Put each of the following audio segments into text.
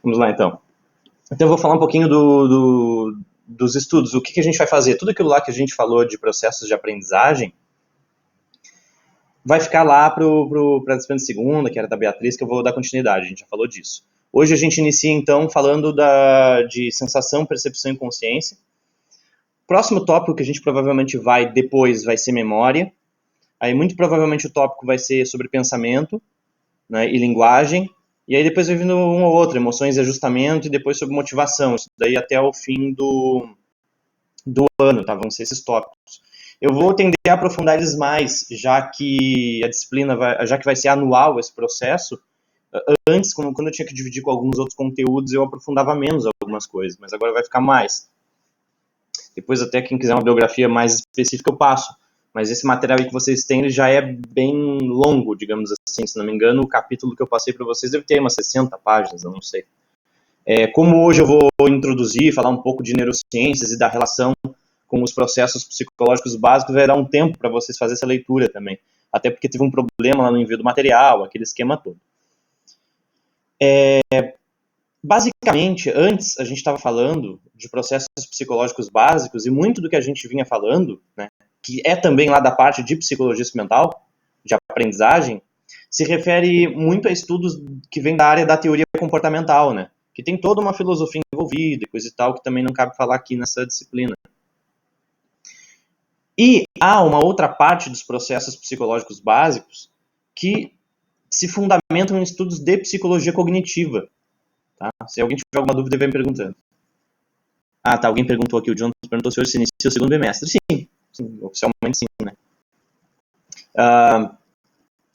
Vamos lá, então. Então, eu vou falar um pouquinho dos estudos. O que a gente vai fazer? Tudo aquilo lá que a gente falou de processos de aprendizagem vai ficar lá para a disciplina de segunda, que era da Beatriz, que eu vou dar continuidade. A gente já falou disso. Hoje a gente inicia, então, falando de sensação, percepção e consciência. Próximo tópico que a gente provavelmente vai depois vai ser memória. Aí, muito provavelmente, o tópico vai ser sobre pensamento, né, e linguagem. E aí depois vai vindo um ou outro, emoções e ajustamento, e depois sobre motivação. Isso daí até o fim do ano, tá? Vão ser esses tópicos. Eu vou tender a aprofundar eles mais, já que a disciplina já que vai ser anual esse processo. Antes, quando eu tinha que dividir com alguns outros conteúdos, eu aprofundava menos algumas coisas, mas agora vai ficar mais. Depois, até quem quiser uma biografia mais específica, eu passo. Mas esse material aí que vocês têm, ele já é bem longo, digamos assim. Se não me engano, o capítulo que eu passei para vocês deve ter umas 60 páginas, eu não sei. Como hoje eu vou introduzir, falar um pouco de neurociências e da relação com os processos psicológicos básicos, vai dar um tempo para vocês fazerem essa leitura também. Até porque teve um problema lá no envio do material, aquele esquema todo. Basicamente, antes a gente estava falando de processos psicológicos básicos, e muito do que a gente vinha falando, né, que é também lá da parte de psicologia experimental, de aprendizagem, se refere muito a estudos que vêm da área da teoria comportamental, né, que tem toda uma filosofia envolvida e coisa e tal, que também não cabe falar aqui nessa disciplina. E há uma outra parte dos processos psicológicos básicos que se fundamentam em estudos de psicologia cognitiva. Tá? Se alguém tiver alguma dúvida, vem me perguntando. Ah, tá, alguém perguntou aqui, o John perguntou se hoje se inicia o segundo bimestre. Sim, oficialmente sim, né?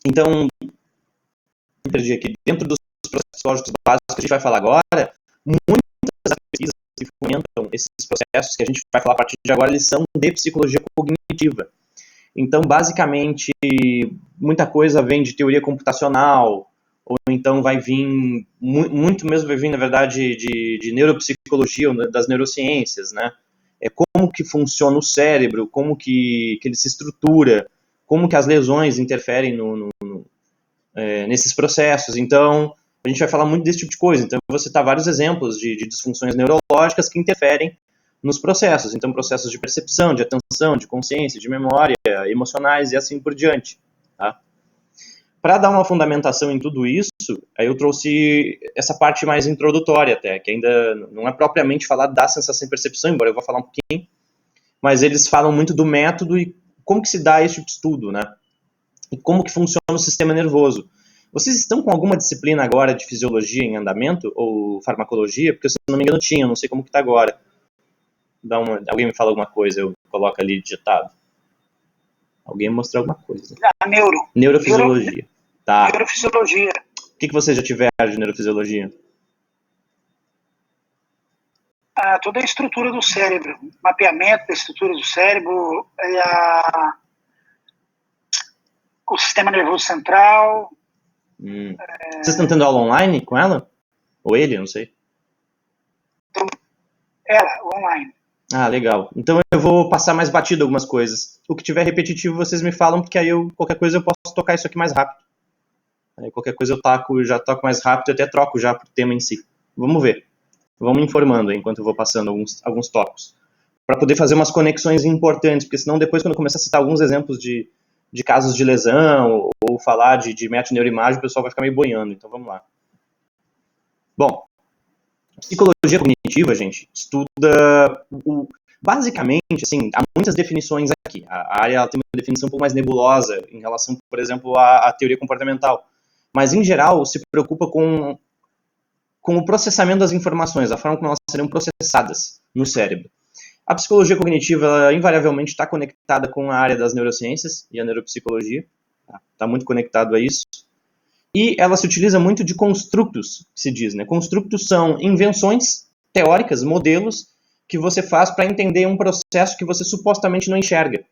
Então, perdi aqui. Dentro dos processos psicológicos básicos que a gente vai falar agora, muitas das pesquisas que fomentam esses processos que a gente vai falar a partir de agora, eles são de psicologia cognitiva. Então, basicamente, muita coisa vem de teoria computacional, ou então vai vir, muito mesmo vai vir, na verdade, de neuropsicologia, das neurociências, né? Como que funciona o cérebro, como que ele se estrutura, como que as lesões interferem nesses processos. Então, a gente vai falar muito desse tipo de coisa. Então, eu vou citar vários exemplos de disfunções neurológicas que interferem nos processos. Então, processos de percepção, de atenção, de consciência, de memória, emocionais e assim por diante. Tá? Para dar uma fundamentação em tudo isso, aí eu trouxe essa parte mais introdutória até, que ainda não é propriamente falar da sensação e percepção, embora eu vou falar um pouquinho, mas eles falam muito do método e como que se dá esse tipo de estudo, né? E como que funciona o sistema nervoso. Vocês estão com alguma disciplina agora de fisiologia em andamento ou farmacologia? Porque, se não me engano, tinha, não sei como que está agora. Alguém me fala alguma coisa, eu coloco ali digitado. Alguém me mostra alguma coisa. Neurofisiologia. Tá. Neurofisiologia. O que vocês já tiveram de neurofisiologia? Toda a estrutura do cérebro, mapeamento da estrutura do cérebro, o sistema nervoso central. Vocês estão tendo aula online com ela? Ou ele, não sei. Ela, online. Ah, legal. Então eu vou passar mais batido algumas coisas. O que tiver repetitivo vocês me falam, porque aí qualquer coisa eu posso tocar isso aqui mais rápido. Aí qualquer coisa eu já toco mais rápido e até troco já pro tema em si. Vamos ver. Vamos informando aí, enquanto eu vou passando alguns tópicos. Para poder fazer umas conexões importantes, porque senão depois quando eu começar a citar alguns exemplos de casos de lesão ou falar de metoneuroimagem, o pessoal vai ficar meio boiando. Então vamos lá. Bom, psicologia cognitiva, gente, estuda basicamente, assim, há muitas definições aqui. A área ela tem uma definição um pouco mais nebulosa em relação, por exemplo, à teoria comportamental. Mas, em geral, se preocupa com o processamento das informações, a forma como elas serão processadas no cérebro. A psicologia cognitiva, ela, invariavelmente, está conectada com a área das neurociências e a neuropsicologia. Está muito conectado a isso. E ela se utiliza muito de construtos, se diz, né? Construtos são invenções teóricas, modelos, que você faz para entender um processo que você supostamente não enxerga.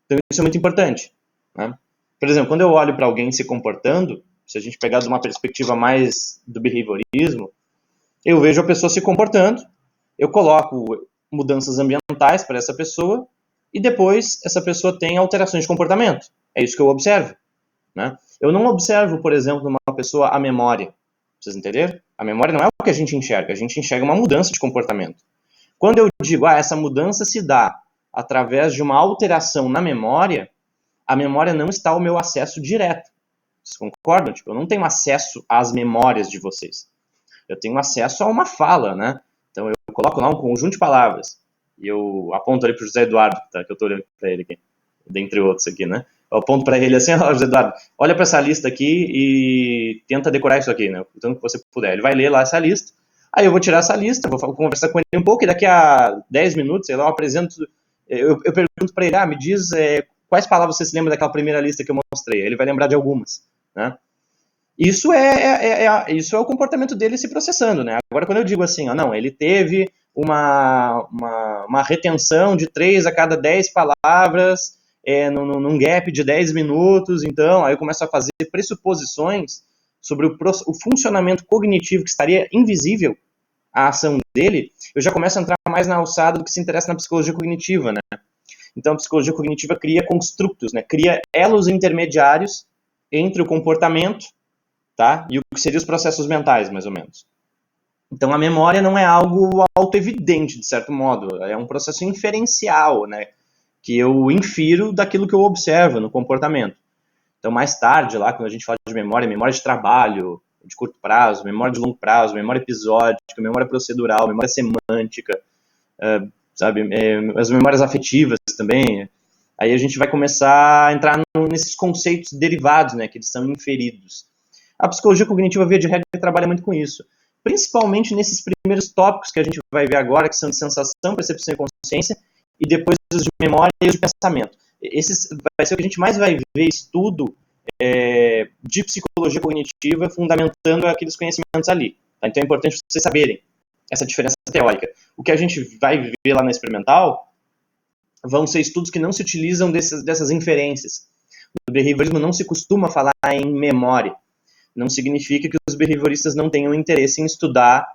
Então isso é muito importante. Né? Por exemplo, quando eu olho para alguém se comportando, se a gente pegar de uma perspectiva mais do behaviorismo, eu vejo a pessoa se comportando, eu coloco mudanças ambientais para essa pessoa e depois essa pessoa tem alterações de comportamento. É isso que eu observo. Né? Eu não observo, por exemplo, numa pessoa a memória. Vocês entenderam? A memória não é o que a gente enxerga uma mudança de comportamento. Quando eu digo, essa mudança se dá através de uma alteração na memória, a memória não está ao meu acesso direto. Vocês concordam? Tipo, eu não tenho acesso às memórias de vocês. Eu tenho acesso a uma fala, né? Então eu coloco lá um conjunto de palavras e eu aponto ali para o José Eduardo, tá? Que eu estou olhando para ele aqui, dentre outros aqui, né? Eu aponto para ele assim, José Eduardo, olha para essa lista aqui e tenta decorar isso aqui, né? O tanto que você puder. Ele vai ler lá essa lista, aí eu vou tirar essa lista, vou conversar com ele um pouco e daqui a 10 minutos, sei lá, eu pergunto para ele, me diz quais palavras você se lembra daquela primeira lista que eu mostrei? Ele vai lembrar de algumas, né? Isso é o comportamento dele se processando, né? Agora, quando eu digo assim, não, ele teve uma retenção de 3 a cada 10 palavras num gap de 10 minutos, então, aí eu começo a fazer pressuposições sobre o funcionamento cognitivo que estaria invisível à ação dele, eu já começo a entrar mais na alçada do que se interessa na psicologia cognitiva, né? Então, a psicologia cognitiva cria construtos, né? Cria elos intermediários entre o comportamento, tá? E o que seriam os processos mentais, mais ou menos. Então, a memória não é algo autoevidente, de certo modo. É um processo inferencial, né? Que eu infiro daquilo que eu observo no comportamento. Então, mais tarde, lá, quando a gente fala de memória de trabalho, de curto prazo, memória de longo prazo, memória episódica, memória procedural, memória semântica, sabe? As memórias afetivas também. Aí a gente vai começar a entrar nesses conceitos derivados, né? Que eles são inferidos. A psicologia cognitiva, via de regra, trabalha muito com isso. Principalmente nesses primeiros tópicos que a gente vai ver agora, que são de sensação, percepção e consciência, e depois os de memória e os de pensamento. Esses vai ser o que a gente mais vai ver estudo de psicologia cognitiva fundamentando aqueles conhecimentos ali. Tá? Então é importante vocês saberem essa diferença teórica. O que a gente vai ver lá na experimental vão ser estudos que não se utilizam dessas inferências. No behaviorismo não se costuma falar em memória. Não significa que os behavioristas não tenham interesse em estudar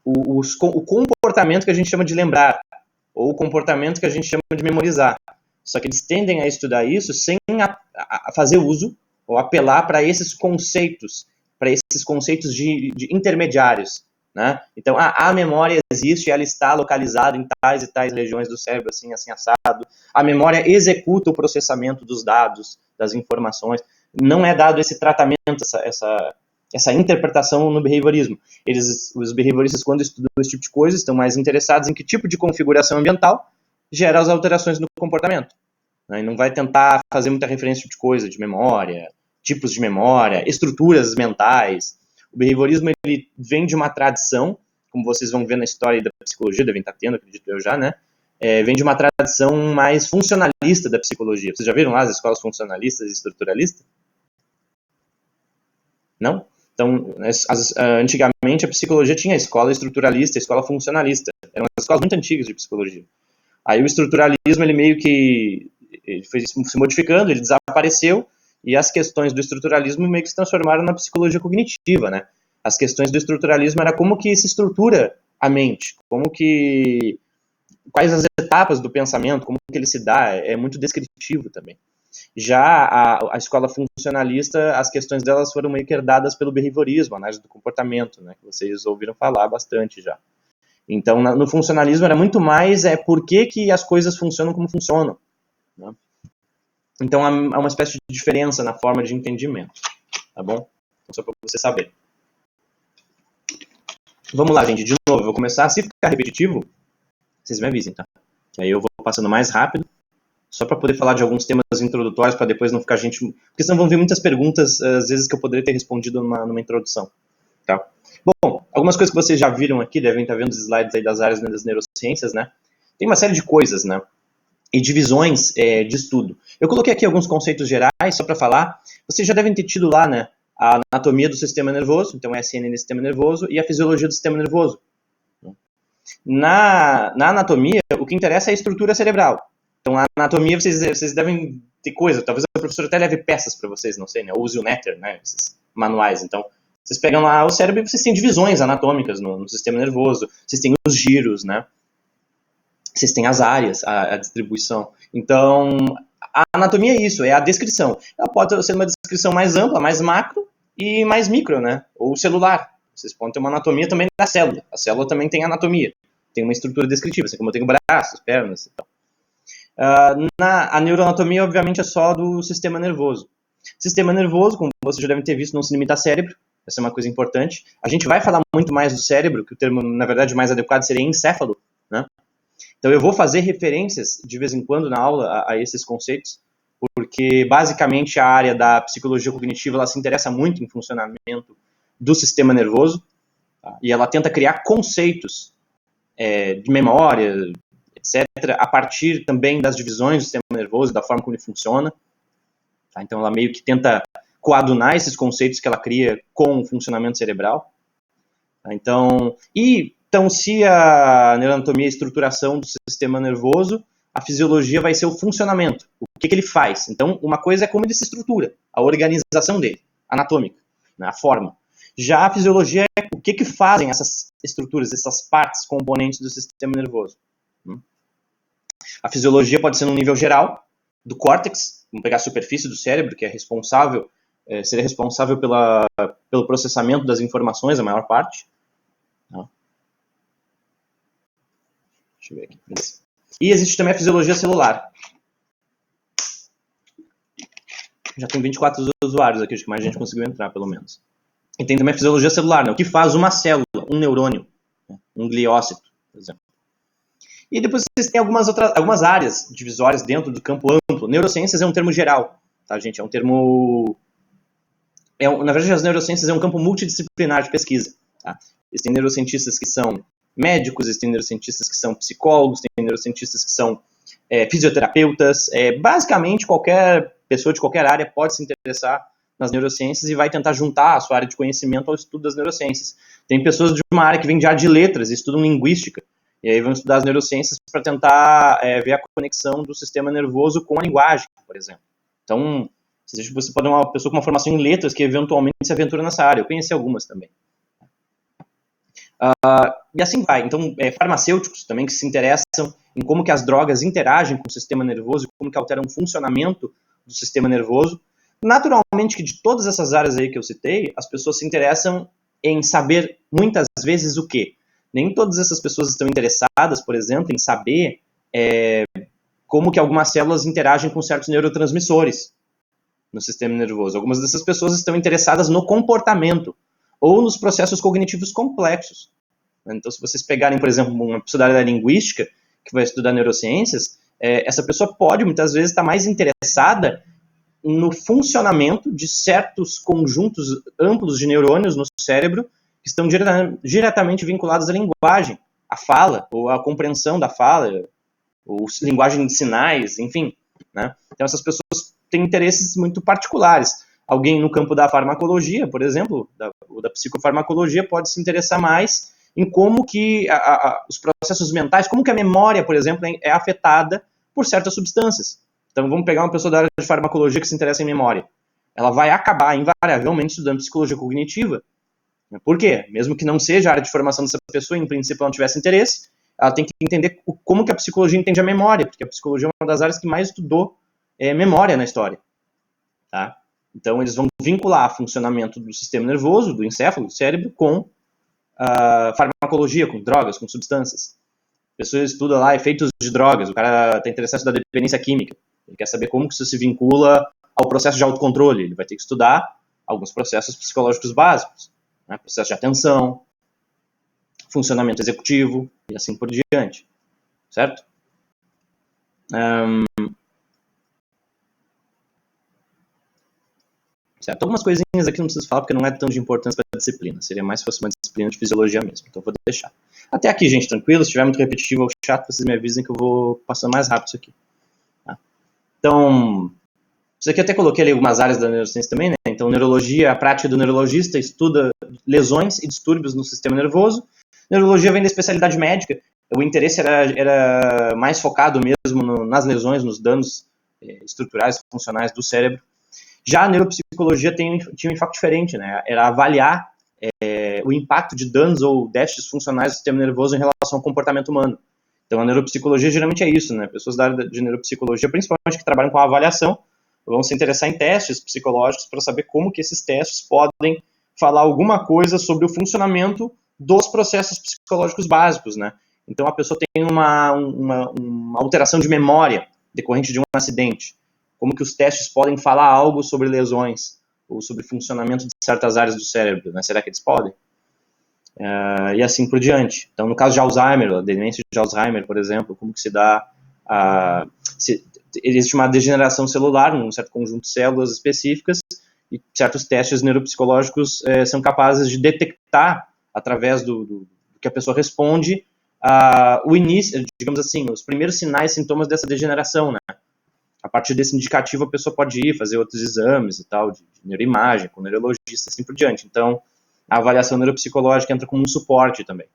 o comportamento que a gente chama de lembrar, ou o comportamento que a gente chama de memorizar. Só que eles tendem a estudar isso sem a fazer uso ou apelar para esses conceitos de intermediários. Né? Então, a memória existe, ela está localizada em tais e tais regiões do cérebro, assim, assim, assado. A memória executa o processamento dos dados, das informações. Não é dado esse tratamento, essa interpretação no behaviorismo. Os behavioristas, quando estudam esse tipo de coisa, estão mais interessados em que tipo de configuração ambiental gera as alterações no comportamento. Né? E não vai tentar fazer muita referência de coisa, de memória, tipos de memória, estruturas mentais. O behaviorismo ele vem de uma tradição, como vocês vão ver na história da psicologia, devem estar tendo, acredito eu já, né? Vem de uma tradição mais funcionalista da psicologia. Vocês já viram lá as escolas funcionalistas e estruturalistas? Não? Então, antigamente a psicologia tinha a escola estruturalista, a escola funcionalista. Eram escolas muito antigas de psicologia. Aí o estruturalismo, ele meio que foi se modificando, ele desapareceu, e as questões do estruturalismo meio que se transformaram na psicologia cognitiva, né? As questões do estruturalismo era como que se estrutura a mente, quais as etapas do pensamento, como que ele se dá, é muito descritivo também. Já a escola funcionalista, as questões delas foram meio que herdadas pelo behaviorismo, a análise do comportamento, né, que vocês ouviram falar bastante já. Então, no funcionalismo era muito mais por que as coisas funcionam como funcionam. Né? Então, há uma espécie de diferença na forma de entendimento. Tá bom? Então, só para você saber. Vamos lá, gente. De novo, eu vou começar. Se ficar repetitivo, vocês me avisem, tá? Que aí eu vou passando mais rápido. Só para poder falar de alguns temas introdutórios, para depois não ficar gente... Porque senão vão vir muitas perguntas, às vezes, que eu poderia ter respondido numa introdução. Tá? Bom, algumas coisas que vocês já viram aqui, devem estar vendo os slides aí das áreas das neurociências, né? Tem uma série de coisas, né? E divisões de estudo. Eu coloquei aqui alguns conceitos gerais, só para falar. Vocês já devem ter tido lá, né? A anatomia do sistema nervoso, então SN no sistema nervoso, e a fisiologia do sistema nervoso. Na anatomia, o que interessa é a estrutura cerebral. Então, a anatomia, vocês devem ter coisa. Talvez a professora até leve peças para vocês, não sei, né? Ou use o Netter, né? Esses manuais. Então, vocês pegam lá o cérebro e vocês têm divisões anatômicas no sistema nervoso. Vocês têm os giros, né? Vocês têm as áreas, a distribuição. Então, a anatomia é isso, é a descrição. Ela pode ser uma descrição mais ampla, mais macro e mais micro, né? Ou celular. Vocês podem ter uma anatomia também da célula. A célula também tem anatomia, tem uma estrutura descritiva, assim como eu tenho braços, pernas e tal. A neuroanatomia, obviamente, é só do sistema nervoso. Sistema nervoso, como vocês já devem ter visto, não se limita a cérebro. Essa é uma coisa importante. A gente vai falar muito mais do cérebro, que o termo, na verdade, mais adequado seria encéfalo, né? Então, eu vou fazer referências, de vez em quando, na aula, a esses conceitos, porque, basicamente, a área da psicologia cognitiva, ela se interessa muito em funcionamento do sistema nervoso, tá? E ela tenta criar conceitos de memória, etc., a partir também das divisões do sistema nervoso, da forma como ele funciona. Tá? Então, ela meio que tenta coadunar esses conceitos que ela cria com o funcionamento cerebral. Tá? Então, se a neuroanatomia é a estruturação do sistema nervoso, a fisiologia vai ser o funcionamento, o que ele faz. Então, uma coisa é como ele se estrutura, a organização dele, anatômica, né, a forma. Já a fisiologia é o que fazem essas estruturas, essas partes, componentes do sistema nervoso. A fisiologia pode ser num nível geral, do córtex, vamos pegar a superfície do cérebro, que é responsável, seria responsável pelo processamento das informações, a maior parte. Deixa eu ver aqui. E existe também a fisiologia celular. Já tem 24 usuários aqui, acho que mais gente conseguiu entrar, pelo menos. E tem também a fisiologia celular, né? O que faz uma célula, um neurônio, um gliócito, por exemplo. E depois vocês têm algumas áreas divisórias dentro do campo amplo. Neurociências é um termo geral, tá, gente? É um termo... na verdade, as neurociências é um campo multidisciplinar de pesquisa. Tá? Existem neurocientistas que são médicos, existem neurocientistas que são psicólogos, tem neurocientistas que são fisioterapeutas. Basicamente, qualquer pessoa de qualquer área pode se interessar nas neurociências e vai tentar juntar a sua área de conhecimento ao estudo das neurociências. Tem pessoas de uma área que vem de área de letras e estudam linguística, e aí vão estudar as neurociências para tentar ver a conexão do sistema nervoso com a linguagem, por exemplo. Então, você pode ter uma pessoa com uma formação em letras que eventualmente se aventura nessa área. Eu conheci algumas também. E assim vai. Então, farmacêuticos também que se interessam em como que as drogas interagem com o sistema nervoso e como que alteram o funcionamento do sistema nervoso. Naturalmente que de todas essas áreas aí que eu citei, as pessoas se interessam em saber muitas vezes o quê? Nem todas essas pessoas estão interessadas, por exemplo, em saber como que algumas células interagem com certos neurotransmissores no sistema nervoso. Algumas dessas pessoas estão interessadas no comportamento ou nos processos cognitivos complexos. Então, se vocês pegarem, por exemplo, uma pessoa da área da linguística que vai estudar neurociências, essa pessoa pode, muitas vezes, estar mais interessada no funcionamento de certos conjuntos amplos de neurônios no cérebro que estão diretamente vinculados à linguagem, à fala, ou à compreensão da fala, ou linguagem de sinais, enfim. Né? Então, essas pessoas têm interesses muito particulares. Alguém no campo da farmacologia, por exemplo, ou da psicofarmacologia, pode se interessar mais em como que os processos mentais, como que a memória, por exemplo, é afetada por certas substâncias. Então, vamos pegar uma pessoa da área de farmacologia que se interessa em memória. Ela vai acabar, invariavelmente, estudando psicologia cognitiva. Por quê? Mesmo que não seja a área de formação dessa pessoa, em princípio ela não tivesse interesse, ela tem que entender como que a psicologia entende a memória, porque a psicologia é uma das áreas que mais estudou memória na história. Tá? Então, eles vão vincular o funcionamento do sistema nervoso, do encéfalo, do cérebro, com a farmacologia, com drogas, com substâncias. A pessoa estuda lá efeitos de drogas, o cara está interessado da dependência química. Ele quer saber como que isso se vincula ao processo de autocontrole. Ele vai ter que estudar alguns processos psicológicos básicos, né? Processo de atenção, funcionamento executivo e assim por diante. Certo? Certo? Algumas coisinhas aqui não preciso falar porque não é tão de importância para a disciplina. Seria mais se fosse uma disciplina de fisiologia mesmo. Então vou deixar. Até aqui, gente, tranquilo. Se estiver muito repetitivo ou chato, vocês me avisem que eu vou passando mais rápido isso aqui. Tá? Então, isso aqui eu até coloquei ali algumas áreas da neurociência também, né? Então, neurologia, a prática do neurologista estuda lesões e distúrbios no sistema nervoso. Neurologia vem da especialidade médica. O interesse era mais focado mesmo nas lesões, nos danos estruturais, funcionais do cérebro. Já a neuropsicologia tinha um enfoque diferente, né? Era avaliar o impacto de danos ou déficits funcionais do sistema nervoso em relação ao comportamento humano. Então, a neuropsicologia geralmente é isso, né? Pessoas da área de neuropsicologia, principalmente que trabalham com avaliação, vão se interessar em testes psicológicos para saber como que esses testes podem falar alguma coisa sobre o funcionamento dos processos psicológicos básicos, né? Então, a pessoa tem uma alteração de memória decorrente de um acidente. Como que os testes podem falar algo sobre lesões ou sobre funcionamento de certas áreas do cérebro, né? Será que eles podem? E assim por diante. Então, no caso de Alzheimer, a demência de Alzheimer, por exemplo, como que se dá existe uma degeneração celular num certo conjunto de células específicas e certos testes neuropsicológicos são capazes de detectar, através do que a pessoa responde, o início, digamos assim, os primeiros sinais e sintomas dessa degeneração, né? A partir desse indicativo, a pessoa pode ir fazer outros exames e tal, de neuroimagem, com neurologista, assim por diante. Então, a avaliação neuropsicológica entra como um suporte também.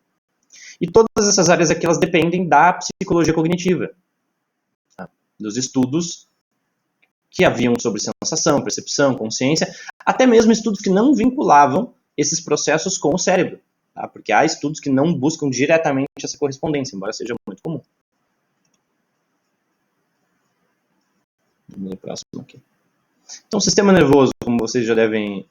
E todas essas áreas aqui, elas dependem da psicologia cognitiva, tá? Dos estudos que haviam sobre sensação, percepção, consciência, até mesmo estudos que não vinculavam esses processos com o cérebro, tá? Porque há estudos que não buscam diretamente essa correspondência, embora seja muito comum. Vamos no próximo aqui. Então, o sistema nervoso, como vocês já devem...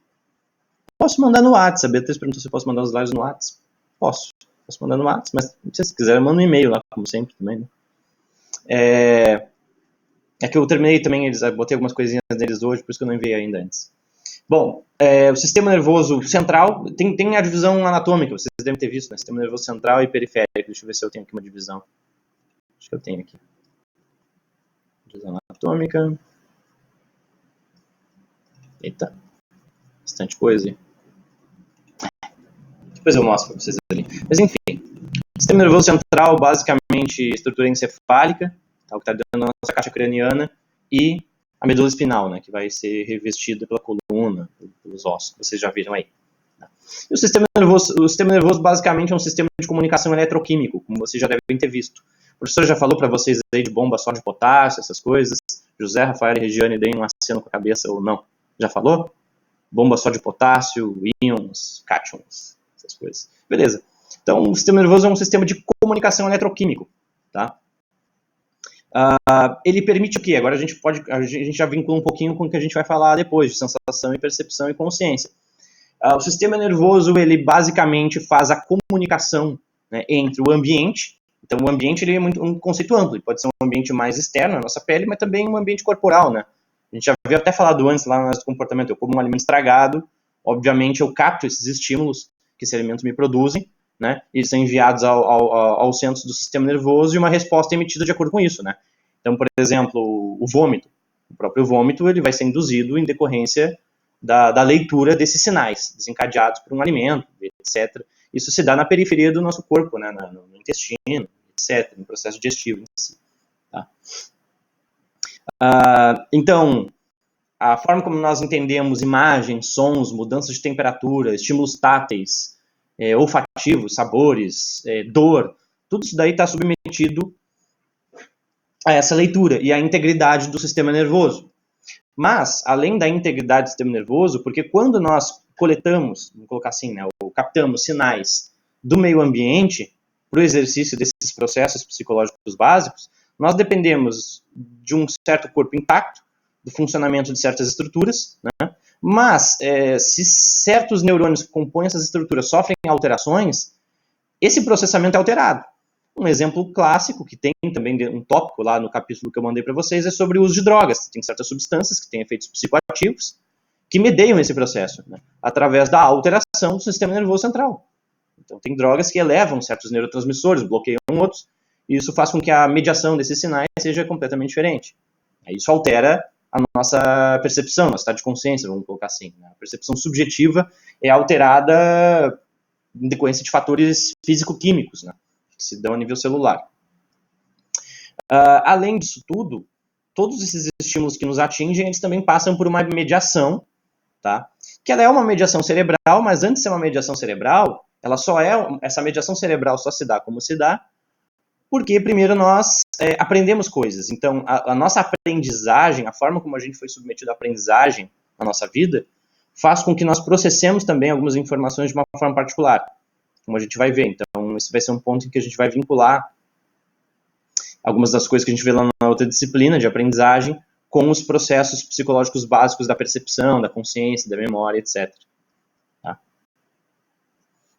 Posso mandar no WhatsApp. A Beatriz perguntou se eu posso mandar os slides no WhatsApp. Posso mandar no WhatsApp, mas se vocês quiserem, manda um e-mail lá, como sempre, também, né? É que eu terminei também, botei algumas coisinhas neles hoje, por isso que eu não enviei ainda antes. Bom, o sistema nervoso central tem a divisão anatômica, vocês devem ter visto, né? Sistema nervoso central e periférico. Deixa eu ver se eu tenho aqui uma divisão. Acho que eu tenho aqui. Divisão anatômica. Eita, bastante coisa. Depois eu mostro para vocês ali. Mas enfim, o sistema nervoso central, basicamente, estrutura encefálica, tá, o que está dentro da nossa caixa craniana, e a medula espinal, né, que vai ser revestida pela coluna, pelos ossos, que vocês já viram aí. Tá. E o sistema nervoso basicamente é um sistema de comunicação eletroquímico, como vocês já devem ter visto. O professor já falou para vocês aí de bomba só de potássio, essas coisas. José, Rafael e Regiane deem um aceno com a cabeça ou não. Já falou? Bomba só de potássio, íons, cátions, essas coisas. Beleza. Então, o sistema nervoso é um sistema de comunicação eletroquímico, tá? Ele permite o quê? Agora a gente já vincula um pouquinho com o que a gente vai falar depois, de sensação e percepção e consciência. O sistema nervoso, ele basicamente faz a comunicação, né, entre o ambiente. Então, o ambiente ele é um conceito amplo. Ele pode ser um ambiente mais externo, a nossa pele, mas também um ambiente corporal, né? A gente já havia até falado antes lá no nosso comportamento. Eu como um alimento estragado, obviamente eu capto esses estímulos que esse alimento me produzem, né? E eles são enviados aos centros do sistema nervoso e uma resposta é emitida de acordo com isso, né? Então, por exemplo, o vômito. O próprio vômito ele vai ser induzido em decorrência da leitura desses sinais desencadeados por um alimento, etc. Isso se dá na periferia do nosso corpo, né? No intestino, etc., no processo digestivo em si. Tá? Então, a forma como nós entendemos imagens, sons, mudanças de temperatura, estímulos táteis, olfativos, sabores, dor, tudo isso daí está submetido a essa leitura e à integridade do sistema nervoso. Mas, além da integridade do sistema nervoso, porque quando nós coletamos, vamos colocar assim, né, ou captamos sinais do meio ambiente para o exercício desses processos psicológicos básicos, nós dependemos de um certo corpo intacto, do funcionamento de certas estruturas, né? Mas se certos neurônios que compõem essas estruturas sofrem alterações, esse processamento é alterado. Um exemplo clássico, que tem também um tópico lá no capítulo que eu mandei para vocês, é sobre o uso de drogas. Tem certas substâncias que têm efeitos psicoativos que medeiam esse processo, né, através da alteração do sistema nervoso central. Então, tem drogas que elevam certos neurotransmissores, bloqueiam outros, e isso faz com que a mediação desses sinais seja completamente diferente. Isso altera a nossa percepção, nosso estado de consciência, vamos colocar assim. A percepção subjetiva é alterada em decorrência de fatores físico-químicos, né, que se dão a nível celular. Além disso tudo, todos esses estímulos que nos atingem, eles também passam por uma mediação, tá? Que ela é uma mediação cerebral, mas antes de ser uma mediação cerebral, essa mediação cerebral só se dá como se dá, porque primeiro nós aprendemos coisas. Então, a nossa aprendizagem, a forma como a gente foi submetido à aprendizagem na nossa vida, faz com que nós processemos também algumas informações de uma forma particular, como a gente vai ver. Então, esse vai ser um ponto em que a gente vai vincular algumas das coisas que a gente vê lá na outra disciplina de aprendizagem com os processos psicológicos básicos da percepção, da consciência, da memória, etc. Tá?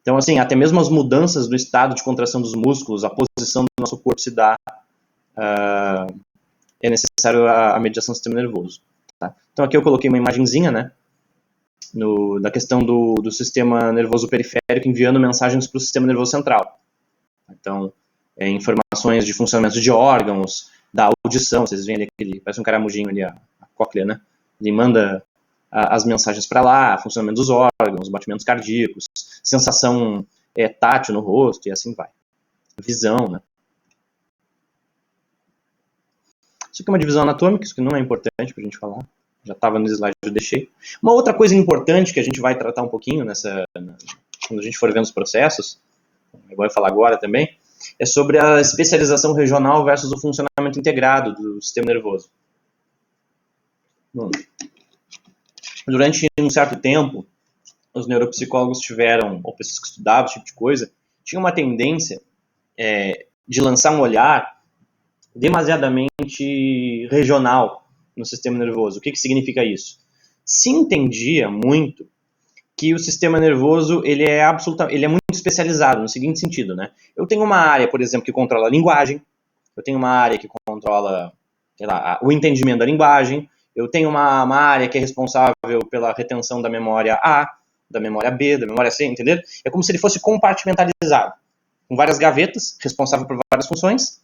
Então, assim, até mesmo as mudanças no estado de contração dos músculos, a posição do nosso corpo se dá, é necessário a mediação do sistema nervoso. Tá? Então, aqui eu coloquei uma imagenzinha, né, da questão do sistema nervoso periférico enviando mensagens para o sistema nervoso central. Então, informações de funcionamento de órgãos, da audição, vocês veem ali, parece um caramujinho ali, a cóclea, né? Ele manda as mensagens para lá, funcionamento dos órgãos, batimentos cardíacos, sensação tátil no rosto e assim vai. Visão, né? Isso aqui é uma divisão anatômica, isso que não é importante para a gente falar. Já estava no slide que eu deixei. Uma outra coisa importante que a gente vai tratar um pouquinho quando a gente for vendo os processos, eu vou falar agora também, é sobre a especialização regional versus o funcionamento integrado do sistema nervoso. Bom, durante um certo tempo, os neuropsicólogos tiveram, ou pessoas que estudavam esse tipo de coisa, tinham uma tendência de lançar um olhar demasiadamente regional no sistema nervoso. O que significa isso? Se entendia muito que o sistema nervoso ele é muito especializado no seguinte sentido, né? Eu tenho uma área, por exemplo, que controla a linguagem, eu tenho uma área que controla, sei lá, o entendimento da linguagem, eu tenho uma área que é responsável pela retenção da memória A, da memória B, da memória C, entendeu? É como se ele fosse compartimentalizado, com várias gavetas, responsável por várias funções,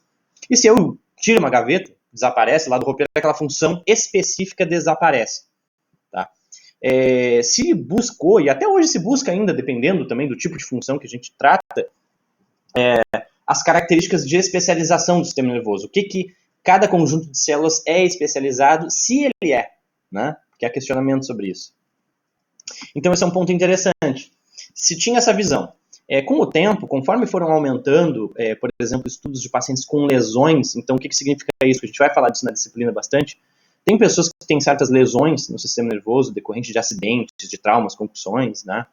e se eu tiro uma gaveta, desaparece, lá do roupeiro aquela função específica desaparece. Tá? Se buscou, e até hoje se busca ainda, dependendo também do tipo de função que a gente trata, as características de especialização do sistema nervoso. O que cada conjunto de células é especializado, se ele é, né? Porque há questionamento sobre isso. Então esse é um ponto interessante. Se tinha essa visão, com o tempo, conforme foram aumentando, por exemplo, estudos de pacientes com lesões, então o que significa isso? A gente vai falar disso na disciplina bastante. Tem pessoas que têm certas lesões no sistema nervoso decorrentes de acidentes, de traumas, concussões, né?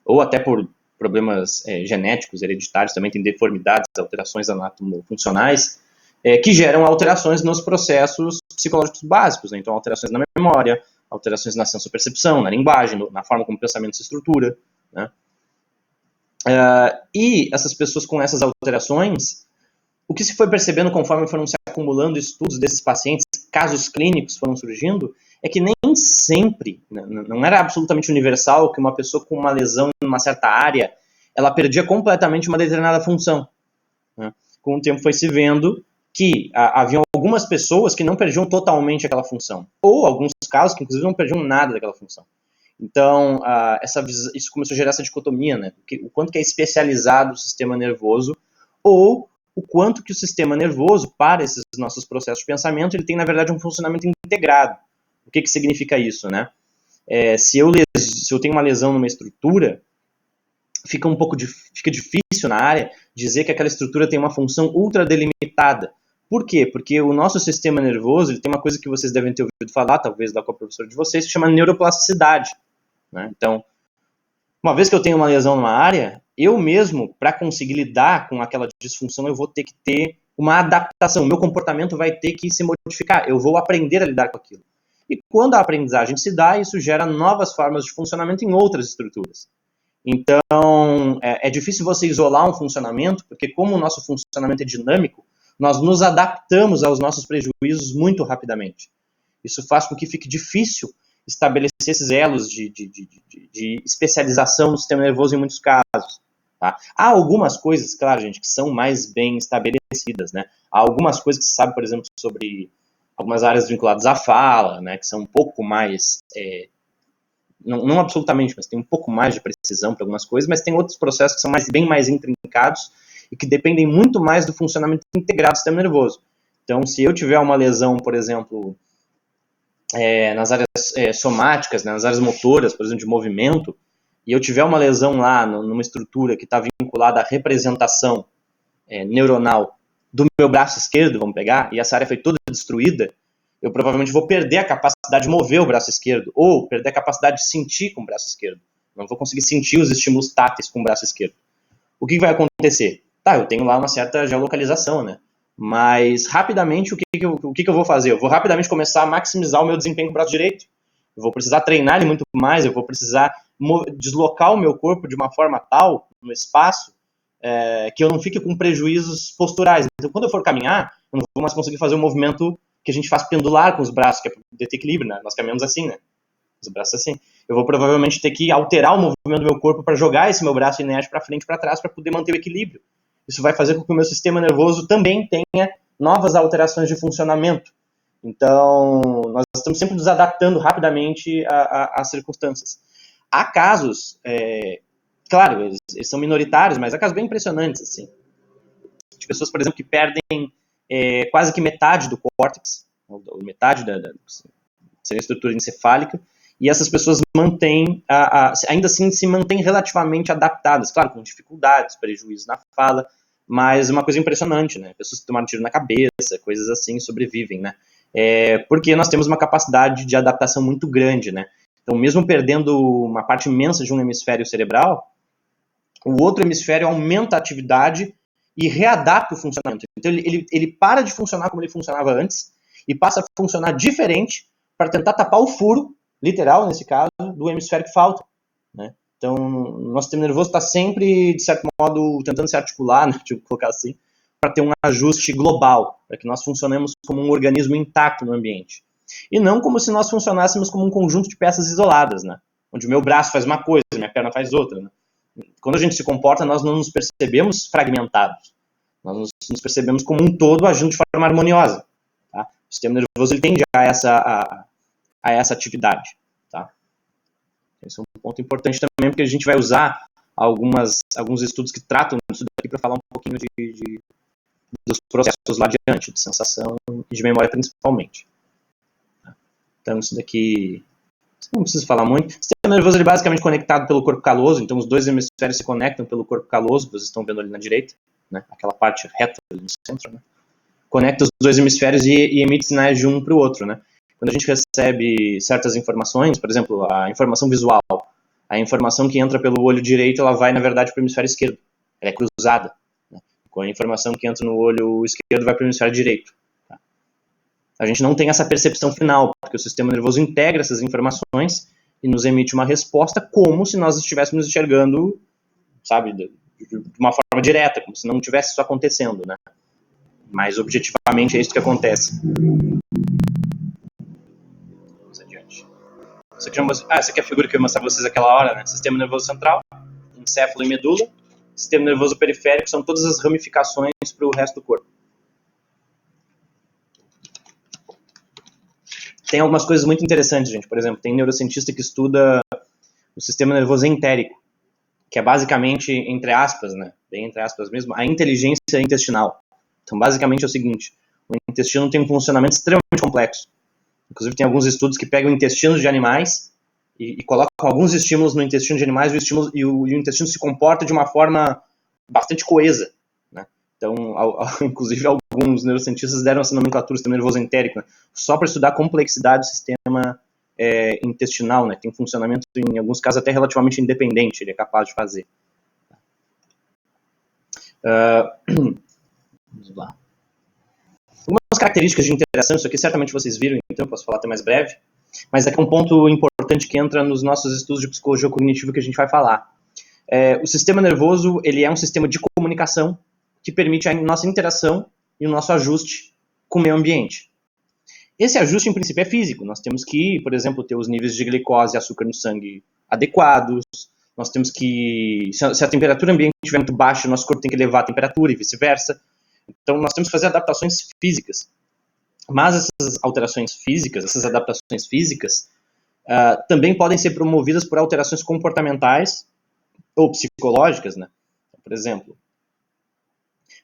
Ou até por problemas genéticos, hereditários, também tem deformidades, alterações anatomofuncionais, que geram alterações nos processos psicológicos básicos, né? Então alterações na memória, alterações na sensopercepção, na linguagem, na forma como o pensamento se estrutura, né? E essas pessoas com essas alterações, o que se foi percebendo conforme foram se acumulando estudos desses pacientes, casos clínicos foram surgindo, é que nem sempre, não era absolutamente universal que uma pessoa com uma lesão em uma certa área, ela perdia completamente uma determinada função. Né? Com o tempo foi se vendo que haviam algumas pessoas que não perdiam totalmente aquela função, ou alguns casos que inclusive não perdiam nada daquela função. Então, isso começou a gerar essa dicotomia, né? O quanto que é especializado o sistema nervoso, ou o quanto que o sistema nervoso, para esses nossos processos de pensamento, ele tem, na verdade, um funcionamento integrado. O que significa isso, né? Se eu tenho uma lesão numa estrutura, fica difícil na área dizer que aquela estrutura tem uma função ultra delimitada. Por quê? Porque o nosso sistema nervoso, ele tem uma coisa que vocês devem ter ouvido falar, talvez lá com a professora de vocês, que chama neuroplasticidade. Né? Então, uma vez que eu tenho uma lesão numa área, eu mesmo, para conseguir lidar com aquela disfunção, eu vou ter que ter uma adaptação. O meu comportamento vai ter que se modificar. Eu vou aprender a lidar com aquilo. E quando a aprendizagem se dá, isso gera novas formas de funcionamento em outras estruturas. Então, é difícil você isolar um funcionamento, porque como o nosso funcionamento é dinâmico, nós nos adaptamos aos nossos prejuízos muito rapidamente. Isso faz com que fique difícil estabelecer esses elos de especialização no sistema nervoso em muitos casos. Tá? Há algumas coisas, claro, gente, que são mais bem estabelecidas. Né? Há algumas coisas que se sabe, por exemplo, sobre algumas áreas vinculadas à fala, né, que são um pouco mais... não absolutamente, mas tem um pouco mais de precisão para algumas coisas, mas tem outros processos que são bem mais intrincados e que dependem muito mais do funcionamento integrado do sistema nervoso. Então, se eu tiver uma lesão, por exemplo, nas áreas somáticas, né, nas áreas motoras, por exemplo, de movimento, e eu tiver uma lesão lá numa estrutura que está vinculada à representação neuronal do meu braço esquerdo, vamos pegar, e essa área foi toda destruída, eu provavelmente vou perder a capacidade de mover o braço esquerdo, ou perder a capacidade de sentir com o braço esquerdo. Não vou conseguir sentir os estímulos táteis com o braço esquerdo. O que vai acontecer? Tá, eu tenho lá uma certa geolocalização, né? Mas, rapidamente, o que eu vou fazer? Eu vou rapidamente começar a maximizar o meu desempenho com o braço direito. Eu vou precisar treinar ele muito mais, eu vou precisar deslocar o meu corpo de uma forma tal, no espaço, que eu não fique com prejuízos posturais. Então, quando eu for caminhar, eu não vou mais conseguir fazer o movimento que a gente faz pendular com os braços, que é para ter equilíbrio, né? Nós caminhamos assim, né? Os braços assim. Eu vou provavelmente ter que alterar o movimento do meu corpo para jogar esse meu braço inerte para frente e para trás para poder manter o equilíbrio. Isso vai fazer com que o meu sistema nervoso também tenha novas alterações de funcionamento. Então, nós estamos sempre nos adaptando rapidamente às circunstâncias. Há casos, claro, eles são minoritários, mas há casos bem impressionantes, assim, de pessoas, por exemplo, que perdem quase que metade do córtex, ou metade da seria a estrutura encefálica, e essas pessoas mantêm, ainda assim se mantêm relativamente adaptadas, claro, com dificuldades, prejuízos na fala, mas uma coisa impressionante, né? Pessoas que tomaram tiro na cabeça, coisas assim, sobrevivem, né? Porque nós temos uma capacidade de adaptação muito grande, né? Então, mesmo perdendo uma parte imensa de um hemisfério cerebral, o outro hemisfério aumenta a atividade e readapta o funcionamento. Então, ele para de funcionar como ele funcionava antes e passa a funcionar diferente para tentar tapar o furo, literal, nesse caso, do hemisfério que falta, né? Então, o nosso sistema nervoso está sempre, de certo modo, tentando se articular, né, tipo, colocar assim, para ter um ajuste global, para que nós funcionemos como um organismo intacto no ambiente. E não como se nós funcionássemos como um conjunto de peças isoladas, né? Onde o meu braço faz uma coisa, minha perna faz outra, né? Quando a gente se comporta, nós não nos percebemos fragmentados. Nós nos percebemos como um todo agindo de forma harmoniosa. Tá? O sistema nervoso ele tende a essa atividade. Tá? Esse é um ponto importante também, porque a gente vai usar alguns estudos que tratam disso daqui para falar um pouquinho dos processos lá adiante, de sensação e de memória principalmente. Então, isso daqui não preciso falar muito. O sistema nervoso ele é basicamente conectado pelo corpo caloso, então os dois hemisférios se conectam pelo corpo caloso, que vocês estão vendo ali na direita, né? Aquela parte reta ali no centro, né? Conecta os dois hemisférios e emite sinais de um para o outro, né? Quando a gente recebe certas informações, por exemplo, a informação visual, a informação que entra pelo olho direito, ela vai, na verdade, para o hemisfério esquerdo. Ela é cruzada. Né? Com a informação que entra no olho esquerdo, vai para o hemisfério direito. Tá? A gente não tem essa percepção final, porque o sistema nervoso integra essas informações e nos emite uma resposta como se nós estivéssemos enxergando, sabe, de uma forma direta, como se não tivesse isso acontecendo, né? Mas, objetivamente, é isso que acontece. Vamos adiante. Essa aqui é a figura que eu ia mostrar para vocês aquela hora, né? Sistema nervoso central, encéfalo e medula. Sistema nervoso periférico são todas as ramificações para o resto do corpo. Tem algumas coisas muito interessantes, gente. Por exemplo, tem neurocientista que estuda o sistema nervoso entérico, que é basicamente, entre aspas, né? Bem entre aspas mesmo, a inteligência intestinal. Então, basicamente é o seguinte, o intestino tem um funcionamento extremamente complexo. Inclusive, tem alguns estudos que pegam intestinos de animais e colocam alguns estímulos no intestino de animais e o intestino se comporta de uma forma bastante coesa. Né? Então, inclusive, alguns neurocientistas deram essa nomenclatura, sistema nervoso entérico, né? Só para estudar a complexidade do sistema intestinal, né? Tem um funcionamento, em alguns casos, até relativamente independente, ele é capaz de fazer. Vamos lá. Algumas características de interação, isso aqui certamente vocês viram, então eu posso falar até mais breve, mas aqui é um ponto importante que entra nos nossos estudos de psicologia cognitiva que a gente vai falar. O sistema nervoso ele é um sistema de comunicação que permite a nossa interação e o nosso ajuste com o meio ambiente. Esse ajuste, em princípio, é físico. Nós temos que, por exemplo, ter os níveis de glicose e açúcar no sangue adequados. Nós temos que, se a temperatura ambiente estiver muito baixa, nosso corpo tem que elevar a temperatura e vice-versa. Então, nós temos que fazer adaptações físicas. Mas essas alterações físicas, essas adaptações físicas, também podem ser promovidas por alterações comportamentais ou psicológicas, né? Por exemplo,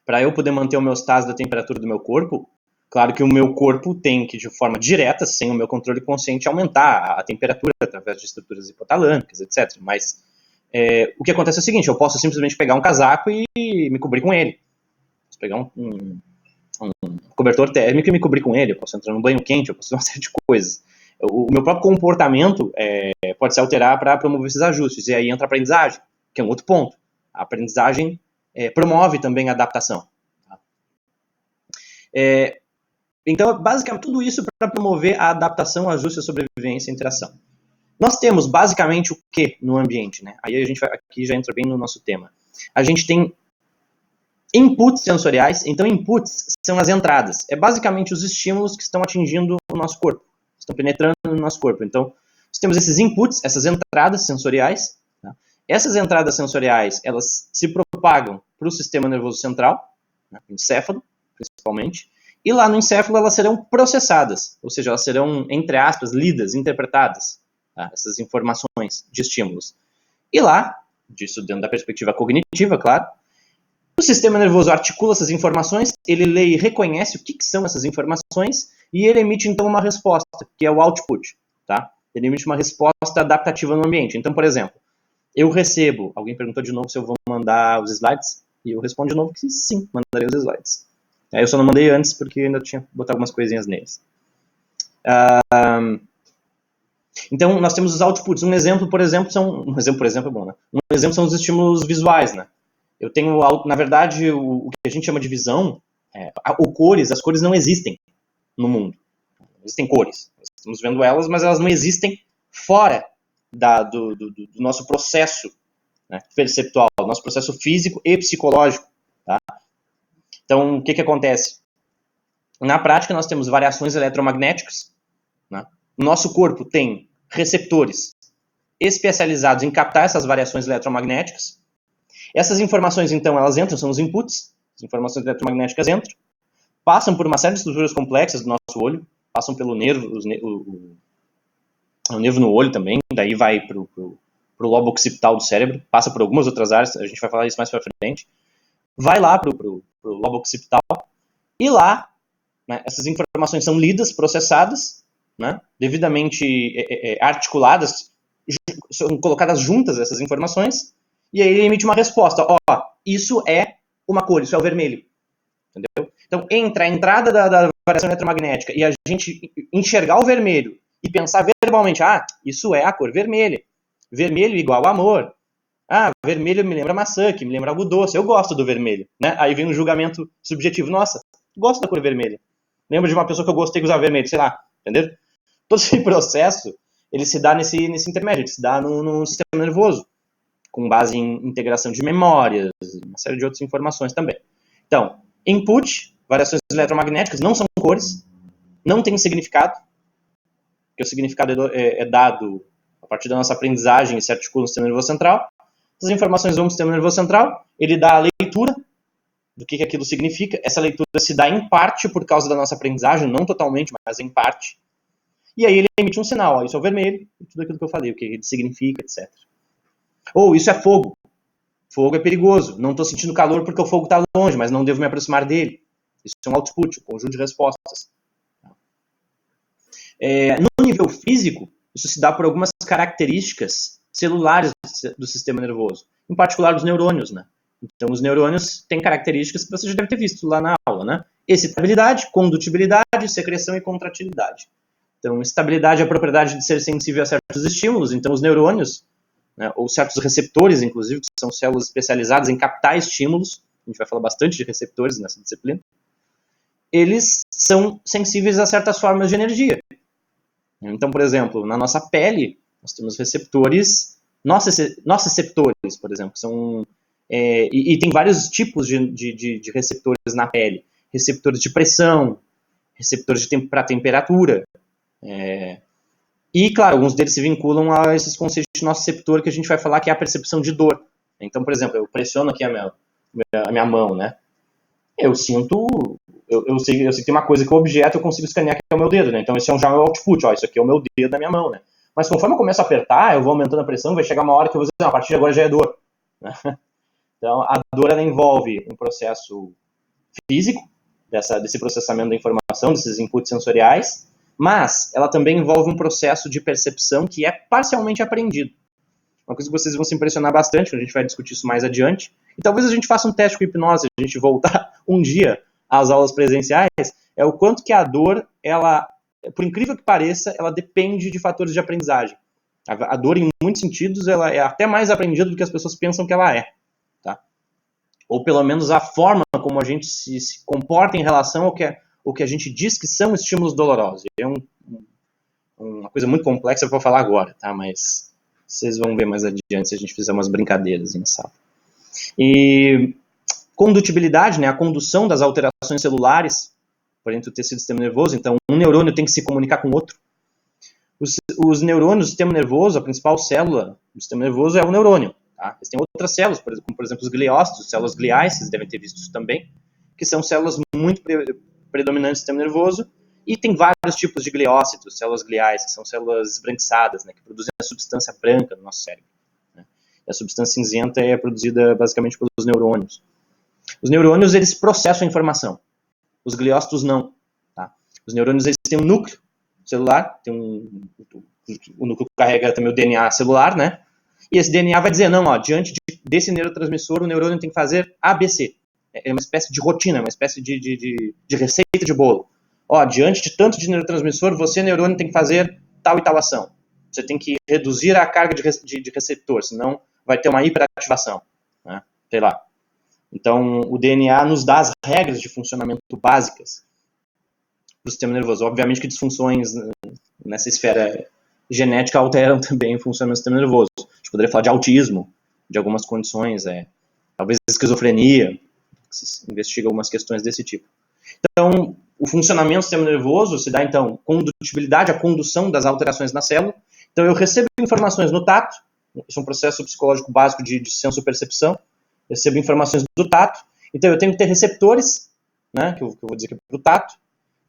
para eu poder manter a homeostase da temperatura do meu corpo, claro que o meu corpo tem que, de forma direta, sem o meu controle consciente, aumentar a temperatura através de estruturas hipotalâmicas, etc. Mas o que acontece é o seguinte, eu posso simplesmente pegar um casaco e me cobrir com ele. Posso pegar um cobertor térmico e me cobrir com ele, eu posso entrar num banho quente, eu posso fazer uma série de coisas. O meu próprio comportamento pode se alterar para promover esses ajustes, e aí entra a aprendizagem, que é um outro ponto. A aprendizagem promove também a adaptação. Tá? Então, basicamente, tudo isso para promover a adaptação, ajuste, a sobrevivência e a interação. Nós temos basicamente o que no ambiente, né? Aí a gente aqui já entra bem no nosso tema. A gente tem inputs sensoriais, então inputs são as entradas. É basicamente os estímulos que estão atingindo o nosso corpo, estão penetrando no nosso corpo. Então, nós temos esses inputs, essas entradas sensoriais. Tá? Essas entradas sensoriais, elas se propagam para o sistema nervoso central, né, o encéfalo, principalmente, e lá no encéfalo elas serão processadas, ou seja, elas serão, entre aspas, lidas, interpretadas, tá? Essas informações de estímulos. E lá, disso dentro da perspectiva cognitiva, claro, o sistema nervoso articula essas informações, ele lê e reconhece o que são essas informações e ele emite então uma resposta, que é o output. Tá? Ele emite uma resposta adaptativa no ambiente. Então, por exemplo, eu recebo, alguém perguntou de novo se eu vou mandar os slides, e eu respondo de novo que sim, mandarei os slides. Eu só não mandei antes porque ainda tinha botado algumas coisinhas neles. Então, nós temos os outputs. Um exemplo, por exemplo, é bom, né? Um exemplo são os estímulos visuais, né? Eu tenho, na verdade, o que a gente chama de visão, as cores não existem no mundo. Não existem cores. Nós estamos vendo elas, mas elas não existem fora do nosso processo, né, perceptual, do nosso processo físico e psicológico. Tá? Então, o que acontece? Na prática, nós temos variações eletromagnéticas. Né? O nosso corpo tem receptores especializados em captar essas variações eletromagnéticas. Essas informações, então, elas entram, são os inputs, as informações eletromagnéticas entram, passam por uma série de estruturas complexas do nosso olho, passam pelo nervo, o nervo no olho também, daí vai para o lobo occipital do cérebro, passa por algumas outras áreas, a gente vai falar isso mais para frente, vai lá para o lobo occipital, e lá, né, essas informações são lidas, processadas, né, devidamente articuladas, são colocadas juntas essas informações, e aí ele emite uma resposta. Isso é uma cor, isso é o vermelho. Entendeu? Então, entre a entrada da variação eletromagnética e a gente enxergar o vermelho e pensar verbalmente, isso é a cor vermelha. Vermelho igual amor. Vermelho me lembra maçã, que me lembra algo doce. Eu gosto do vermelho. Né? Aí vem um julgamento subjetivo. Nossa, gosto da cor vermelha. Lembro de uma pessoa que eu gostei de usar vermelho, sei lá. Entendeu? Todo esse processo, ele se dá nesse intermédio, ele se dá no sistema nervoso, com base em integração de memórias, uma série de outras informações também. Então, input, variações eletromagnéticas, não são cores, não tem significado, porque o significado é dado a partir da nossa aprendizagem e se articula no sistema nervoso central. Essas informações vão para o sistema nervoso central, ele dá a leitura do que aquilo significa. Essa leitura se dá em parte por causa da nossa aprendizagem, não totalmente, mas em parte. E aí ele emite um sinal, isso é o vermelho, e tudo aquilo que eu falei, o que ele significa, etc. Ou isso é fogo. Fogo é perigoso. Não estou sentindo calor porque o fogo está longe, mas não devo me aproximar dele. Isso é um output, um conjunto de respostas. No nível físico, isso se dá por algumas características celulares do sistema nervoso, em particular dos neurônios. Né? Então, os neurônios têm características que você já deve ter visto lá na aula. Né? Excitabilidade, condutibilidade, secreção e contratilidade. Então, estabilidade é a propriedade de ser sensível a certos estímulos. Então, os neurônios, né, ou certos receptores, inclusive, que são células especializadas em captar estímulos, a gente vai falar bastante de receptores nessa disciplina, eles são sensíveis a certas formas de energia. Então, por exemplo, na nossa pele, nós temos receptores, nociceptores, por exemplo, que são, e tem vários tipos de receptores na pele. Receptores de pressão, receptores para temperatura, e, claro, alguns deles se vinculam a esses conceitos de nociceptor que a gente vai falar, que é a percepção de dor. Então, por exemplo, eu pressiono aqui a minha mão, né? Eu sinto, eu sei que tem uma coisa que o objeto eu consigo escanear, que é o meu dedo, né? Então, esse é já um output, isso aqui é o meu dedo da minha mão, né? Mas conforme eu começo a apertar, eu vou aumentando a pressão, vai chegar uma hora que eu vou dizer, a partir de agora já é dor. Né? Então, a dor, ela envolve um processo físico, desse processamento da informação, desses inputs sensoriais, mas ela também envolve um processo de percepção que é parcialmente aprendido. Uma coisa que vocês vão se impressionar bastante, quando a gente vai discutir isso mais adiante, e talvez a gente faça um teste com hipnose, a gente voltar um dia às aulas presenciais, é o quanto que a dor, ela, por incrível que pareça, ela depende de fatores de aprendizagem. A dor, em muitos sentidos, ela é até mais aprendida do que as pessoas pensam que ela é. Tá? Ou pelo menos a forma como a gente se comporta em relação ao que a gente diz que são estímulos dolorosos. É um uma coisa muito complexa para falar agora, tá? Mas vocês vão ver mais adiante se a gente fizer umas brincadeiras em sala. E condutibilidade, né, a condução das alterações celulares por entre o tecido e o sistema nervoso. Então, um neurônio tem que se comunicar com o outro. Os neurônios do sistema nervoso, a principal célula do sistema nervoso é o neurônio. Tá? Eles têm outras células, como por exemplo os gliócitos, células gliais, vocês devem ter visto isso também, que são células muito predominantes do sistema nervoso, e tem vários tipos de gliócitos, células gliais, que são células esbranquiçadas, né, que produzem a substância branca no nosso cérebro. Né? E a substância cinzenta é produzida basicamente pelos neurônios. Os neurônios, eles processam a informação. Os gliócitos não. Tá? Os neurônios, eles têm um núcleo celular, o núcleo carrega também o DNA celular, né? E esse DNA vai dizer, não, ó, diante desse neurotransmissor, o neurônio tem que fazer ABC. É uma espécie de rotina, uma espécie de receita de bolo. Ó, diante de tanto de neurotransmissor, você, neurônio, tem que fazer tal e tal ação. Você tem que reduzir a carga de receptor, senão vai ter uma hiperativação. Né? Sei lá. Então, o DNA nos dá as regras de funcionamento básicas do sistema nervoso. Obviamente que disfunções nessa esfera genética alteram também o funcionamento do sistema nervoso. A gente poderia falar de autismo, de algumas condições, talvez esquizofrenia, se investiga algumas questões desse tipo. Então, o funcionamento do sistema nervoso se dá, então, condutibilidade, a condução das alterações na célula. Então, eu recebo informações no tato, isso é um processo psicológico básico de sensopercepção, recebo informações do tato, então eu tenho que ter receptores, né, que eu vou dizer que é para o tato,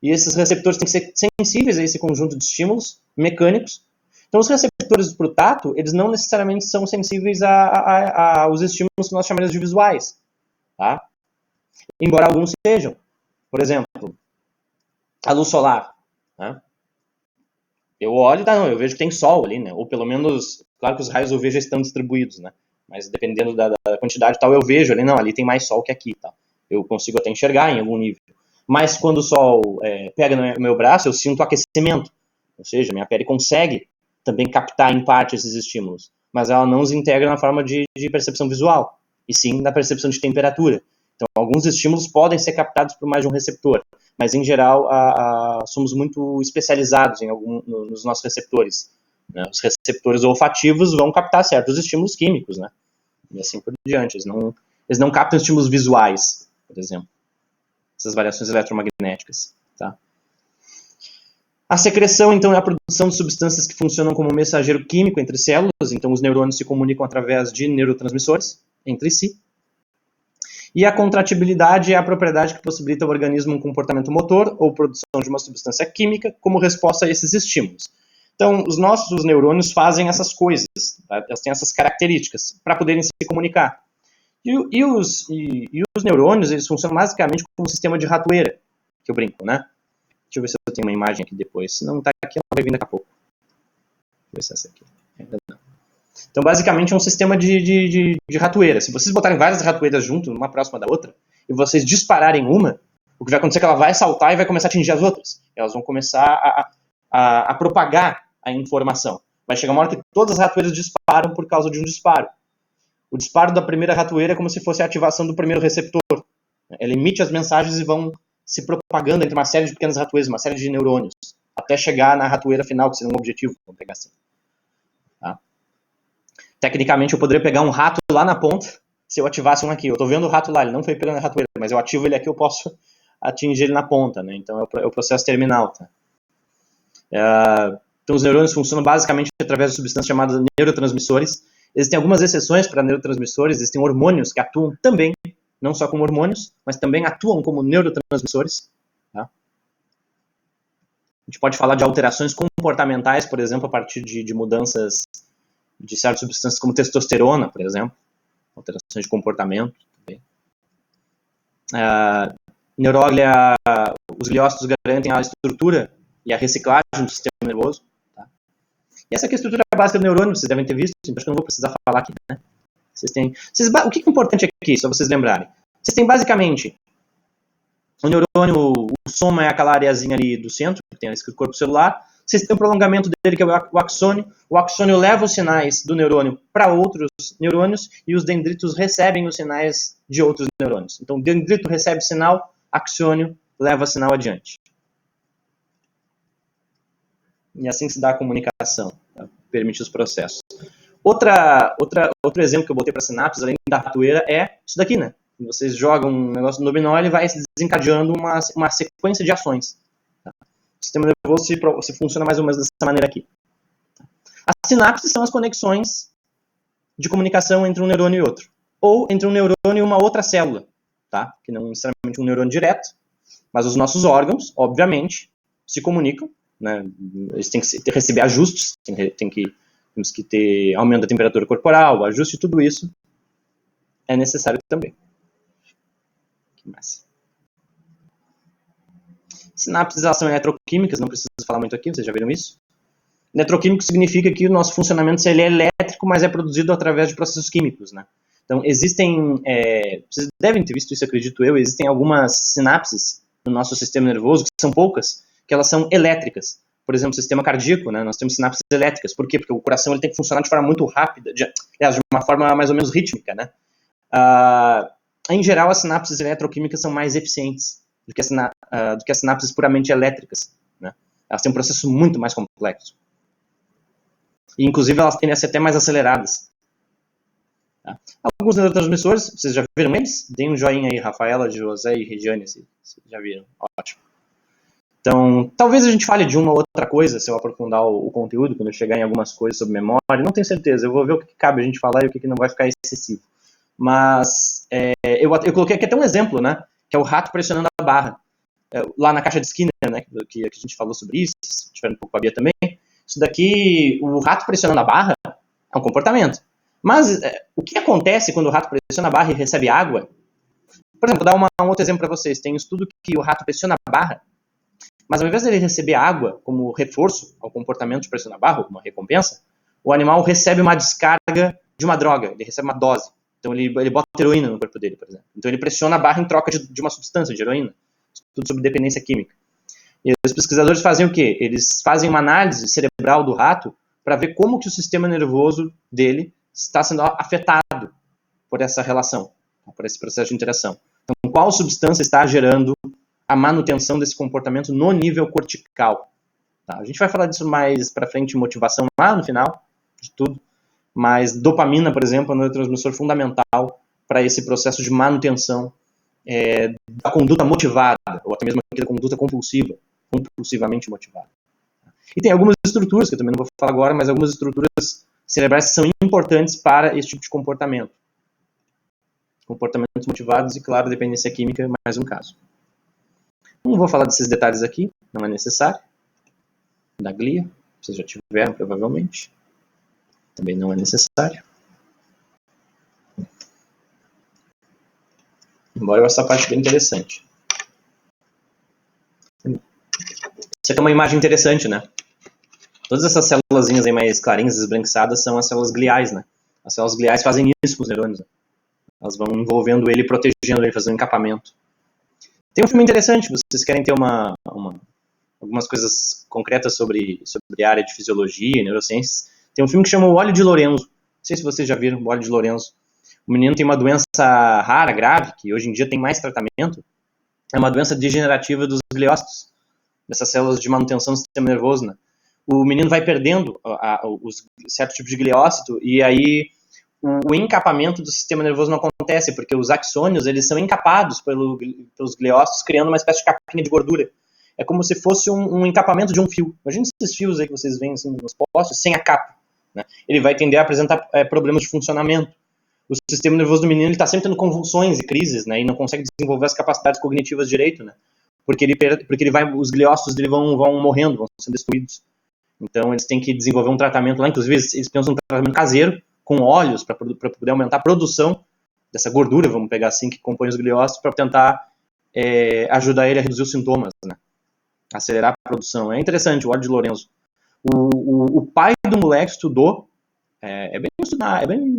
e esses receptores têm que ser sensíveis a esse conjunto de estímulos mecânicos. Então, os receptores para o tato, eles não necessariamente são sensíveis aos estímulos que nós chamamos de visuais, tá? Embora alguns sejam. Por exemplo, a luz solar. Né? Eu olho, eu vejo que tem sol ali, né? Ou pelo menos, claro que os raios UV já estão distribuídos, né? Mas dependendo da quantidade e tal, eu vejo ali, não, ali tem mais sol que aqui, tá? Eu consigo até enxergar em algum nível. Mas quando o sol pega no meu braço, eu sinto aquecimento. Ou seja, minha pele consegue também captar em parte esses estímulos. Mas ela não os integra na forma de percepção visual, e sim na percepção de temperatura. Então, alguns estímulos podem ser captados por mais de um receptor, mas, em geral, somos muito especializados nos nossos receptores. Né? Os receptores olfativos vão captar certos estímulos químicos, né? E assim por diante. Eles não captam estímulos visuais, por exemplo. Essas variações eletromagnéticas. Tá? A secreção, então, é a produção de substâncias que funcionam como mensageiro químico entre células. Então, os neurônios se comunicam através de neurotransmissores entre si. E a contratibilidade é a propriedade que possibilita ao organismo um comportamento motor ou produção de uma substância química como resposta a esses estímulos. Então, os nossos neurônios fazem essas coisas, tá? Elas têm essas características para poderem se comunicar. E os neurônios, eles funcionam basicamente como um sistema de ratoeira, que eu brinco, né? Deixa eu ver se eu tenho uma imagem aqui depois. Se não está aqui, ela vai vir daqui a pouco. Deixa eu ver se é essa aqui. Ainda não. Então, basicamente, é um sistema de ratoeira. Se vocês botarem várias ratoeiras junto, uma próxima da outra, e vocês dispararem uma, o que vai acontecer é que ela vai saltar e vai começar a atingir as outras. Elas vão começar a propagar a informação. Vai chegar uma hora que todas as ratoeiras disparam por causa de um disparo. O disparo da primeira ratoeira é como se fosse a ativação do primeiro receptor. Ela emite as mensagens e vão se propagando entre uma série de pequenas ratoeiras, uma série de neurônios, até chegar na ratoeira final, que seria um objetivo, vamos pegar assim. Tá? Tecnicamente, eu poderia pegar um rato lá na ponta, se eu ativasse um aqui. Eu estou vendo o rato lá, ele não foi pegando a ratoeira, mas eu ativo ele aqui, eu posso atingir ele na ponta. Né? Então, é o processo terminal. Tá? Então, os neurônios funcionam basicamente através de substâncias chamadas neurotransmissores. Existem algumas exceções para neurotransmissores, existem hormônios que atuam também, não só como hormônios, mas também atuam como neurotransmissores. Tá? A gente pode falar de alterações comportamentais, por exemplo, a partir de mudanças de certas substâncias como testosterona, por exemplo, alterações de comportamento. Neuróglia, os gliócitos garantem a estrutura e a reciclagem do sistema nervoso. Tá? E essa aqui é a estrutura básica do neurônio, vocês devem ter visto, então acho que eu não vou precisar falar aqui. Né? O que é importante aqui, só vocês lembrarem? Vocês têm basicamente o neurônio, o soma é aquela areazinha ali do centro, que tem esse corpo celular. Vocês têm um prolongamento dele, que é o axônio. O axônio leva os sinais do neurônio para outros neurônios e os dendritos recebem os sinais de outros neurônios. Então, o dendrito recebe sinal, axônio leva sinal adiante. E assim se dá a comunicação, tá? Permite os processos. Outro exemplo que eu botei para sinapses, além da ratoeira, é isso daqui, né? Vocês jogam um negócio no dominó, ele vai desencadeando uma sequência de ações. Tá? O sistema nervoso se funciona mais ou menos dessa maneira aqui. As sinapses são as conexões de comunicação entre um neurônio e outro. Ou entre um neurônio e uma outra célula. Tá? Que não necessariamente um neurônio direto, mas os nossos órgãos, obviamente, se comunicam. Né? Eles têm que receber ajustes, temos que ter aumento da temperatura corporal, ajuste, tudo isso é necessário também. Que mais? Sinapses, elas são eletroquímicas, não preciso falar muito aqui, vocês já viram isso? Eletroquímico significa que o nosso funcionamento ele é elétrico, mas é produzido através de processos químicos, né? Então, existem, vocês devem ter visto isso, acredito eu, existem algumas sinapses no nosso sistema nervoso, que são poucas, que elas são elétricas. Por exemplo, o sistema cardíaco, né? Nós temos sinapses elétricas. Por quê? Porque o coração ele tem que funcionar de forma muito rápida, de uma forma mais ou menos rítmica, né? Em geral, as sinapses eletroquímicas são mais eficientes do que as sinapses puramente elétricas, né? Elas têm um processo muito mais complexo. E, inclusive, elas tendem a ser até mais aceleradas. Tá? Alguns neurotransmissores, vocês já viram eles? Deem um joinha aí, Rafaela, José e Regiane, se já viram. Ótimo. Então, talvez a gente fale de uma ou outra coisa, se eu aprofundar o conteúdo, quando eu chegar em algumas coisas sobre memória. Não tenho certeza, eu vou ver o que cabe a gente falar e o que não vai ficar excessivo. Mas eu coloquei aqui até um exemplo, né? Que é o rato pressionando a barra. Lá na caixa de Skinner, né? Que a gente falou sobre isso, se tiver um pouco com a Bia também. Isso daqui, o rato pressionando a barra, é um comportamento. Mas o que acontece quando o rato pressiona a barra e recebe água? Por exemplo, vou dar um outro exemplo para vocês. Tem um estudo que o rato pressiona a barra, mas ao invés de ele receber água como reforço ao comportamento de pressionar a barra, ou uma recompensa, o animal recebe uma descarga de uma droga, ele recebe uma dose. Então ele bota heroína no corpo dele, por exemplo. Então ele pressiona a barra em troca de uma substância, de heroína. Estudo sobre dependência química. E os pesquisadores fazem o quê? Eles fazem uma análise cerebral do rato para ver como que o sistema nervoso dele está sendo afetado por essa relação, por esse processo de interação. Então, qual substância está gerando a manutenção desse comportamento no nível cortical? Tá? A gente vai falar disso mais para frente, motivação lá no final de tudo, mas dopamina, por exemplo, é um neurotransmissor fundamental para esse processo de manutenção da conduta motivada, ou até mesmo da conduta compulsivamente motivada. E tem algumas estruturas, que eu também não vou falar agora, mas algumas estruturas cerebrais que são importantes para esse tipo de comportamento. Comportamentos motivados e, claro, dependência química é mais um caso. Não vou falar desses detalhes aqui, não é necessário. Da glia, vocês já tiveram provavelmente. Também não é necessário. Embora eu essa parte bem interessante. Isso aqui é uma imagem interessante, né? Todas essas células aí mais clarinhas, esbranquiçadas, são as células gliais, né? As células gliais fazem isso com os neurônios. Né? Elas vão envolvendo ele, protegendo ele, fazendo um encapamento. Tem um filme interessante, vocês querem ter algumas coisas concretas sobre a área de fisiologia e neurociências. Tem um filme que chama O Óleo de Lorenzo. Não sei se vocês já viram O Óleo de Lorenzo. O menino tem uma doença rara, grave, que hoje em dia tem mais tratamento. É uma doença degenerativa dos gliócitos, dessas células de manutenção do sistema nervoso, né? O menino vai perdendo os certos tipos de gliócito e aí o encapamento do sistema nervoso não acontece, porque os axônios eles são encapados pelos gliócitos, criando uma espécie de capinha de gordura. É como se fosse um encapamento de um fio. Imagina esses fios aí que vocês veem assim, nos postos, sem a capa. Né? Ele vai tender a apresentar problemas de funcionamento. O sistema nervoso do menino está sempre tendo convulsões e crises, né? E não consegue desenvolver as capacidades cognitivas direito, né? Porque os gliócitos dele vão morrendo, vão sendo destruídos. Então eles têm que desenvolver um tratamento lá, inclusive eles pensam um tratamento caseiro, com óleos, para poder aumentar a produção dessa gordura, vamos pegar assim, que compõe os gliócitos, para tentar ajudar ele a reduzir os sintomas, né? Acelerar a produção. É interessante, o óleo de Lorenzo. O pai do moleque estudou, é bem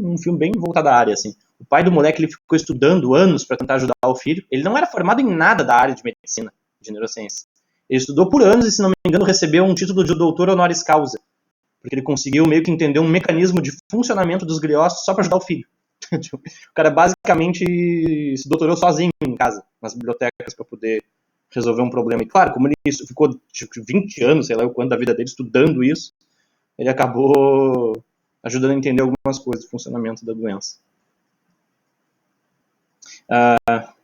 um filme bem voltado à área, assim. O pai do moleque ele ficou estudando anos para tentar ajudar o filho. Ele não era formado em nada da área de medicina, de neurociência. Ele estudou por anos e, se não me engano, recebeu um título de doutor honoris causa, porque ele conseguiu meio que entender um mecanismo de funcionamento dos gliócitos só para ajudar o filho. O cara basicamente se doutorou sozinho em casa, nas bibliotecas, para poder resolver um problema. E claro, como ele ficou tipo, 20 anos, sei lá o quanto da vida dele estudando isso, ele acabou ajudando a entender algumas coisas do funcionamento da doença.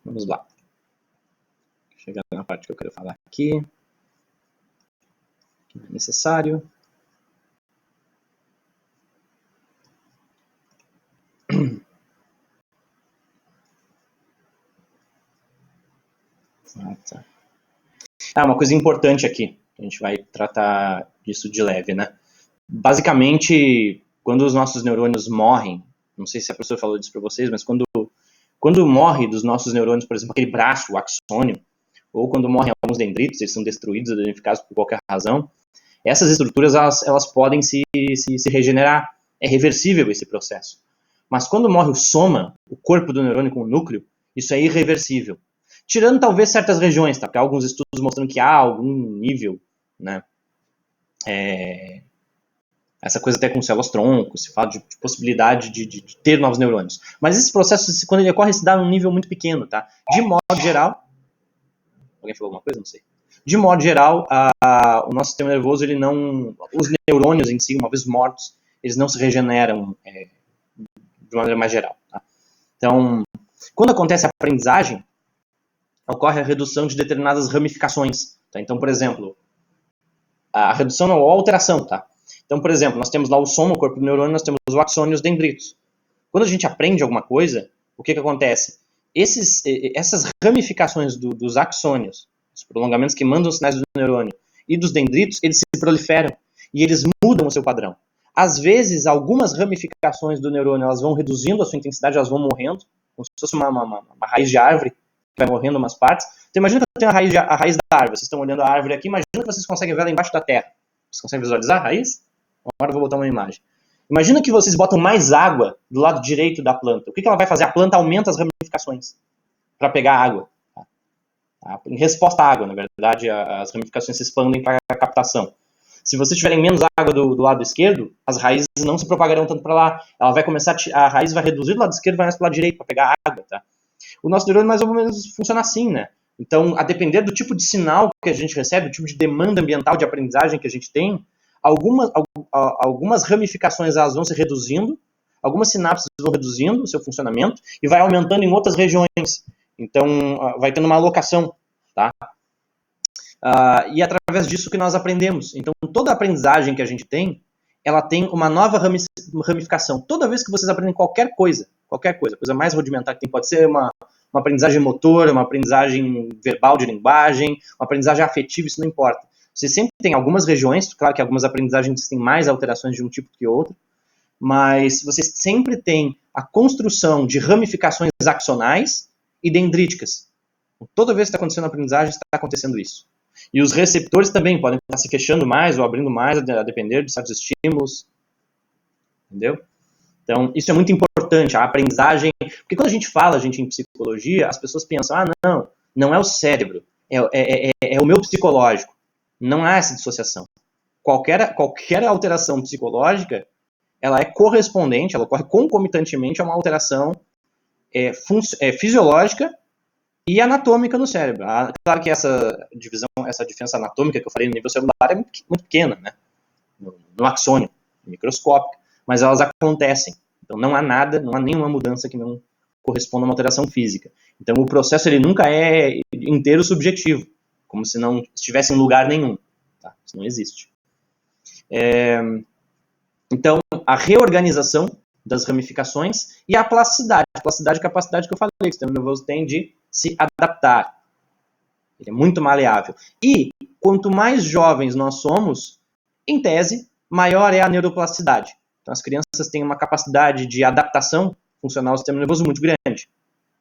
Vamos lá. Chegar na parte que eu quero falar aqui. Que não é necessário. Uma coisa importante aqui, a gente vai tratar disso de leve, né? Basicamente, quando os nossos neurônios morrem, não sei se a professora falou disso para vocês, mas quando morre dos nossos neurônios, por exemplo, aquele braço, o axônio, ou quando morrem alguns dendritos, eles são destruídos ou danificados por qualquer razão, essas estruturas elas podem se regenerar. É reversível esse processo. Mas quando morre o soma, o corpo do neurônio com o núcleo, isso é irreversível. Tirando talvez certas regiões, tá? Porque há alguns estudos mostrando que há algum nível, né? Essa coisa até com células-tronco, se fala de possibilidade de ter novos neurônios. Mas esse processo, quando ele ocorre, se dá num nível muito pequeno, tá? De modo geral... Alguém falou alguma coisa? Não sei. De modo geral, o nosso sistema nervoso, ele não... Os neurônios em si, uma vez mortos, eles não se regeneram de maneira mais geral, tá? Então, quando acontece a aprendizagem, ocorre a redução de determinadas ramificações, tá? Então, por exemplo, a redução não, ou a alteração, tá? Então, por exemplo, nós temos lá o soma, o corpo do neurônio, nós temos o axônio e os dendritos. Quando a gente aprende alguma coisa, o que acontece? Essas ramificações dos axônios, os prolongamentos que mandam sinais do neurônio, e dos dendritos, eles se proliferam e eles mudam o seu padrão. Às vezes, algumas ramificações do neurônio elas vão reduzindo a sua intensidade, elas vão morrendo, como se fosse uma raiz de árvore, que vai morrendo umas partes. Então, imagina que eu tenho a raiz da árvore. Vocês estão olhando a árvore aqui, imagina que vocês conseguem ver ela embaixo da terra. Vocês conseguem visualizar a raiz? Agora eu vou botar uma imagem. Imagina que vocês botam mais água do lado direito da planta. O que ela vai fazer? A planta aumenta as ramificações para pegar água. Em resposta à água, na verdade, as ramificações se expandem para a captação. Se vocês tiverem menos água do lado esquerdo, as raízes não se propagarão tanto para lá. Ela vai começar a raiz vai reduzir do lado esquerdo e vai mais para o lado direito para pegar água, tá? O nosso neurônio mais ou menos funciona assim, né? Então, a depender do tipo de sinal que a gente recebe, do tipo de demanda ambiental de aprendizagem que a gente tem, algumas ramificações elas vão se reduzindo, algumas sinapses vão reduzindo o seu funcionamento e vai aumentando em outras regiões. Então, vai tendo uma alocação, tá? E é através disso que nós aprendemos. Então, toda a aprendizagem que a gente tem, ela tem uma nova ramificação. Toda vez que vocês aprendem qualquer coisa, coisa mais rudimentar que tem, pode ser uma aprendizagem motora, uma aprendizagem verbal de linguagem, uma aprendizagem afetiva, isso não importa. Você sempre tem algumas regiões, claro que algumas aprendizagens têm mais alterações de um tipo que outro, mas você sempre tem a construção de ramificações axonais e dendríticas. Toda vez que está acontecendo a aprendizagem, está acontecendo isso. E os receptores também podem estar se fechando mais ou abrindo mais, a depender de certos estímulos. Entendeu? Então, isso é muito importante, a aprendizagem. Porque quando a gente fala, em psicologia, as pessoas pensam, não é o cérebro, é o meu psicológico. Não há essa dissociação. Qualquer alteração psicológica, ela é correspondente, ela ocorre concomitantemente a uma alteração fisiológica e anatômica no cérebro. Claro que essa diferença anatômica que eu falei no nível celular é muito, muito pequena, né? No axônio, microscópica, mas elas acontecem. Então não há nenhuma mudança que não corresponda a uma alteração física. Então o processo ele nunca é inteiro subjetivo, como se não estivesse em lugar nenhum. Tá? Isso não existe. Então a reorganização das ramificações e a plasticidade. A plasticidade é a capacidade que eu falei, que o sistema nervoso tem de se adaptar. Ele é muito maleável. E quanto mais jovens nós somos, em tese, maior é a neuroplasticidade. Então as crianças têm uma capacidade de adaptação funcional ao sistema nervoso muito grande.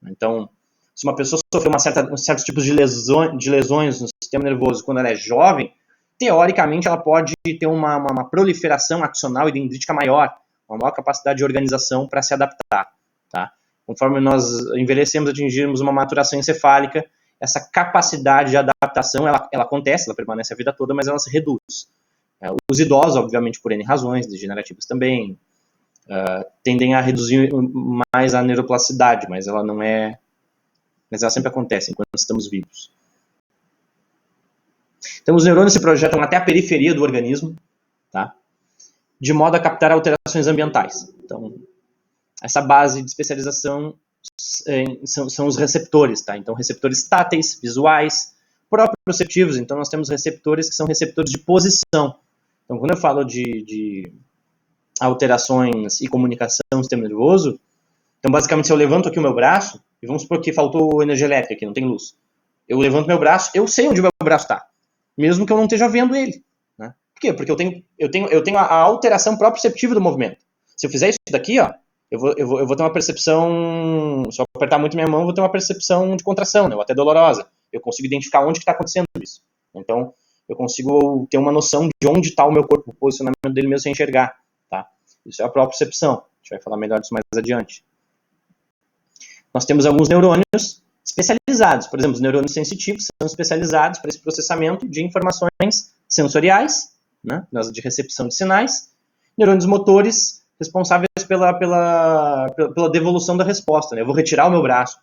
Então, se uma pessoa sofreu certos tipos de lesões no sistema nervoso quando ela é jovem, teoricamente ela pode ter uma proliferação axonal e dendrítica maior, uma maior capacidade de organização para se adaptar. Tá? Conforme nós envelhecemos, atingirmos uma maturação encefálica, essa capacidade de adaptação, ela acontece, ela permanece a vida toda, mas ela se reduz. Os idosos, obviamente, por N razões, degenerativas também, tendem a reduzir mais a neuroplasticidade, mas ela sempre acontece enquanto estamos vivos. Então, os neurônios se projetam até a periferia do organismo, tá? De modo a captar alterações ambientais. Então, essa base de especialização são os receptores, tá? Então, receptores táteis, visuais, proprioceptivos. Então, nós temos receptores que são receptores de posição. Então, quando eu falo de alterações e comunicação do sistema nervoso, então, basicamente, se eu levanto aqui o meu braço, e vamos supor que faltou energia elétrica aqui, não tem luz. Eu levanto meu braço, eu sei onde o meu braço está, mesmo que eu não esteja vendo ele. Né? Por quê? Porque eu tenho a alteração proprioceptiva do movimento. Se eu fizer isso daqui, ó, eu vou ter uma percepção, se eu apertar muito minha mão, eu vou ter uma percepção de contração, né, ou até dolorosa. Eu consigo identificar onde está acontecendo isso. Então, eu consigo ter uma noção de onde está o meu corpo, o posicionamento dele mesmo sem enxergar. Tá? Isso é a propriocepção. A gente vai falar melhor disso mais adiante. Nós temos alguns neurônios especializados. Por exemplo, os neurônios sensitivos são especializados para esse processamento de informações sensoriais, né, de recepção de sinais. Neurônios motores responsáveis pela devolução da resposta. Né? Eu vou retirar o meu braço,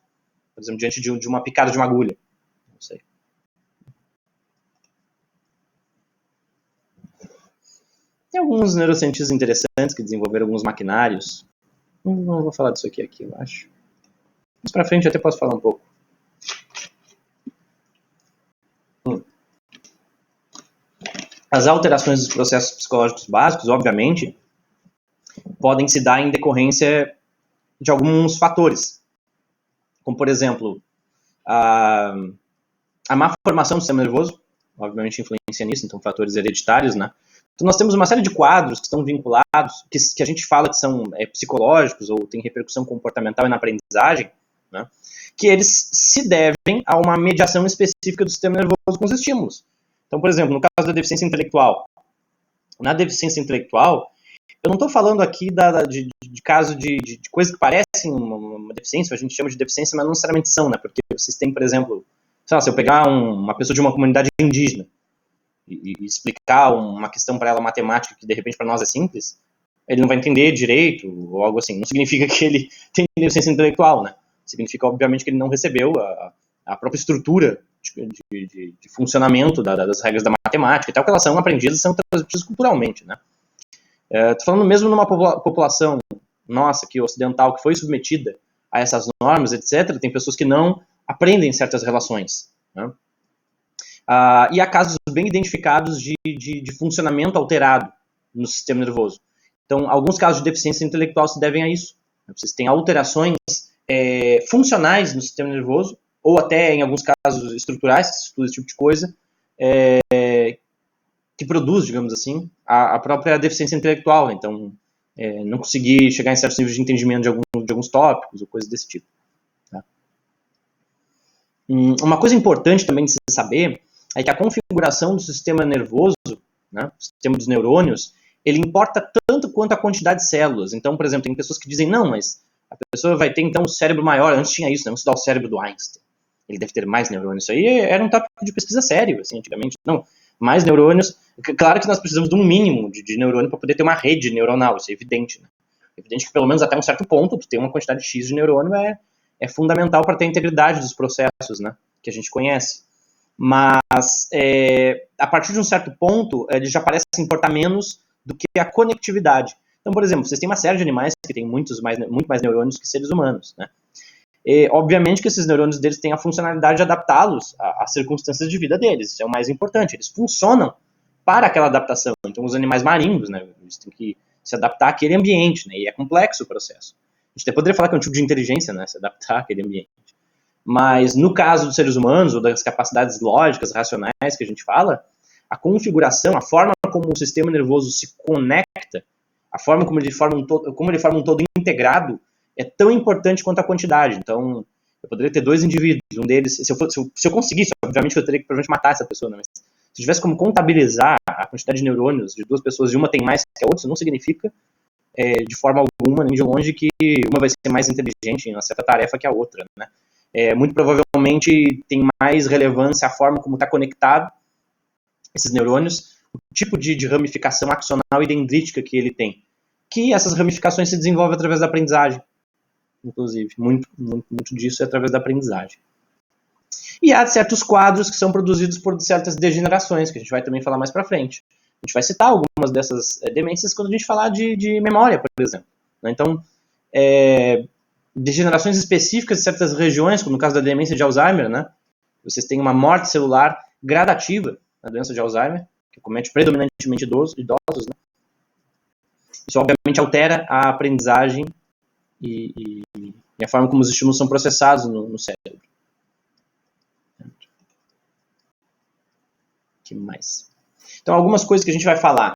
por exemplo, diante de uma picada de uma agulha. Não sei. Tem alguns neurocientistas interessantes que desenvolveram alguns maquinários. Não vou falar disso aqui, eu acho. Mais pra frente eu até posso falar um pouco. As alterações dos processos psicológicos básicos, obviamente, podem se dar em decorrência de alguns fatores. Como, por exemplo, a má formação do sistema nervoso, obviamente influencia nisso, então fatores hereditários, né? Então nós temos uma série de quadros que estão vinculados, que a gente fala que são psicológicos ou têm repercussão comportamental e na aprendizagem, né? Que eles se devem a uma mediação específica do sistema nervoso com os estímulos. Então, por exemplo, no caso da deficiência intelectual, na deficiência intelectual, eu não estou falando aqui de caso de coisas que parecem uma deficiência, a gente chama de deficiência, mas não necessariamente são, né? Porque vocês têm, por exemplo, sei lá, se eu pegar uma pessoa de uma comunidade indígena e explicar uma questão para ela matemática que de repente para nós é simples, ele não vai entender direito ou algo assim. Não significa que ele tem deficiência intelectual, né? Significa, obviamente, que ele não recebeu a própria estrutura de funcionamento das regras da matemática e tal, que elas são aprendidas e são transmitidas culturalmente, né? Estou falando mesmo numa população nossa, que ocidental, que foi submetida a essas normas, etc., tem pessoas que não aprendem certas relações. Né? E há casos bem identificados de funcionamento alterado no sistema nervoso. Então, alguns casos de deficiência intelectual se devem a isso. Vocês têm alterações funcionais no sistema nervoso, ou até, em alguns casos, estruturais, que se estuda esse tipo de coisa, que produz, digamos assim, a própria deficiência intelectual. Então, não conseguir chegar em certos níveis de entendimento de alguns tópicos, ou coisas desse tipo. Tá? Uma coisa importante também de se saber é que a configuração do sistema nervoso, né, o sistema dos neurônios, ele importa tanto quanto a quantidade de células. Então, por exemplo, tem pessoas que dizem, não, mas a pessoa vai ter, então, um cérebro maior. Antes tinha isso, né? Vamos estudar o cérebro do Einstein. Ele deve ter mais neurônios. Isso aí era um tópico de pesquisa sério, assim, antigamente. Não, mais neurônios. Claro que nós precisamos de um mínimo de neurônio para poder ter uma rede neuronal, isso é evidente. Né? É evidente que pelo menos até um certo ponto, ter uma quantidade X de neurônio é fundamental para ter a integridade dos processos, né, que a gente conhece. Mas a partir de um certo ponto, ele já parece importar menos do que a conectividade. Então, por exemplo, vocês têm uma série de animais que têm muito mais neurônios que seres humanos, né? Obviamente que esses neurônios deles têm a funcionalidade de adaptá-los às circunstâncias de vida deles. Isso é o mais importante. Eles funcionam para aquela adaptação. Então, os animais marinhos, né, eles têm que se adaptar àquele ambiente, né, e é complexo o processo. A gente até poderia falar que é um tipo de inteligência, né, se adaptar àquele ambiente. Mas, no caso dos seres humanos, ou das capacidades lógicas, racionais que a gente fala, a configuração, a forma como o sistema nervoso se conecta, a forma como ele forma um todo integrado, é tão importante quanto a quantidade. Então, eu poderia ter dois indivíduos, um deles, se eu conseguisse, obviamente eu teria que provavelmente matar essa pessoa, né? Mas se eu tivesse como contabilizar a quantidade de neurônios de duas pessoas e uma tem mais que a outra, isso não significa de forma alguma, nem de longe, que uma vai ser mais inteligente em uma certa tarefa que a outra, né? Muito provavelmente tem mais relevância a forma como está conectado esses neurônios, o tipo de ramificação axonal e dendrítica que ele tem, que essas ramificações se desenvolvem através da aprendizagem, inclusive. Muito disso é através da aprendizagem. E há certos quadros que são produzidos por certas degenerações, que a gente vai também falar mais para frente. A gente vai citar algumas dessas demências quando a gente falar de memória, por exemplo. Então, degenerações específicas de certas regiões, como no caso da demência de Alzheimer, né? Vocês têm uma morte celular gradativa na doença de Alzheimer, que comete predominantemente idosos, né? Isso obviamente altera a aprendizagem e a forma como os estímulos são processados no cérebro. O que mais? Então, algumas coisas que a gente vai falar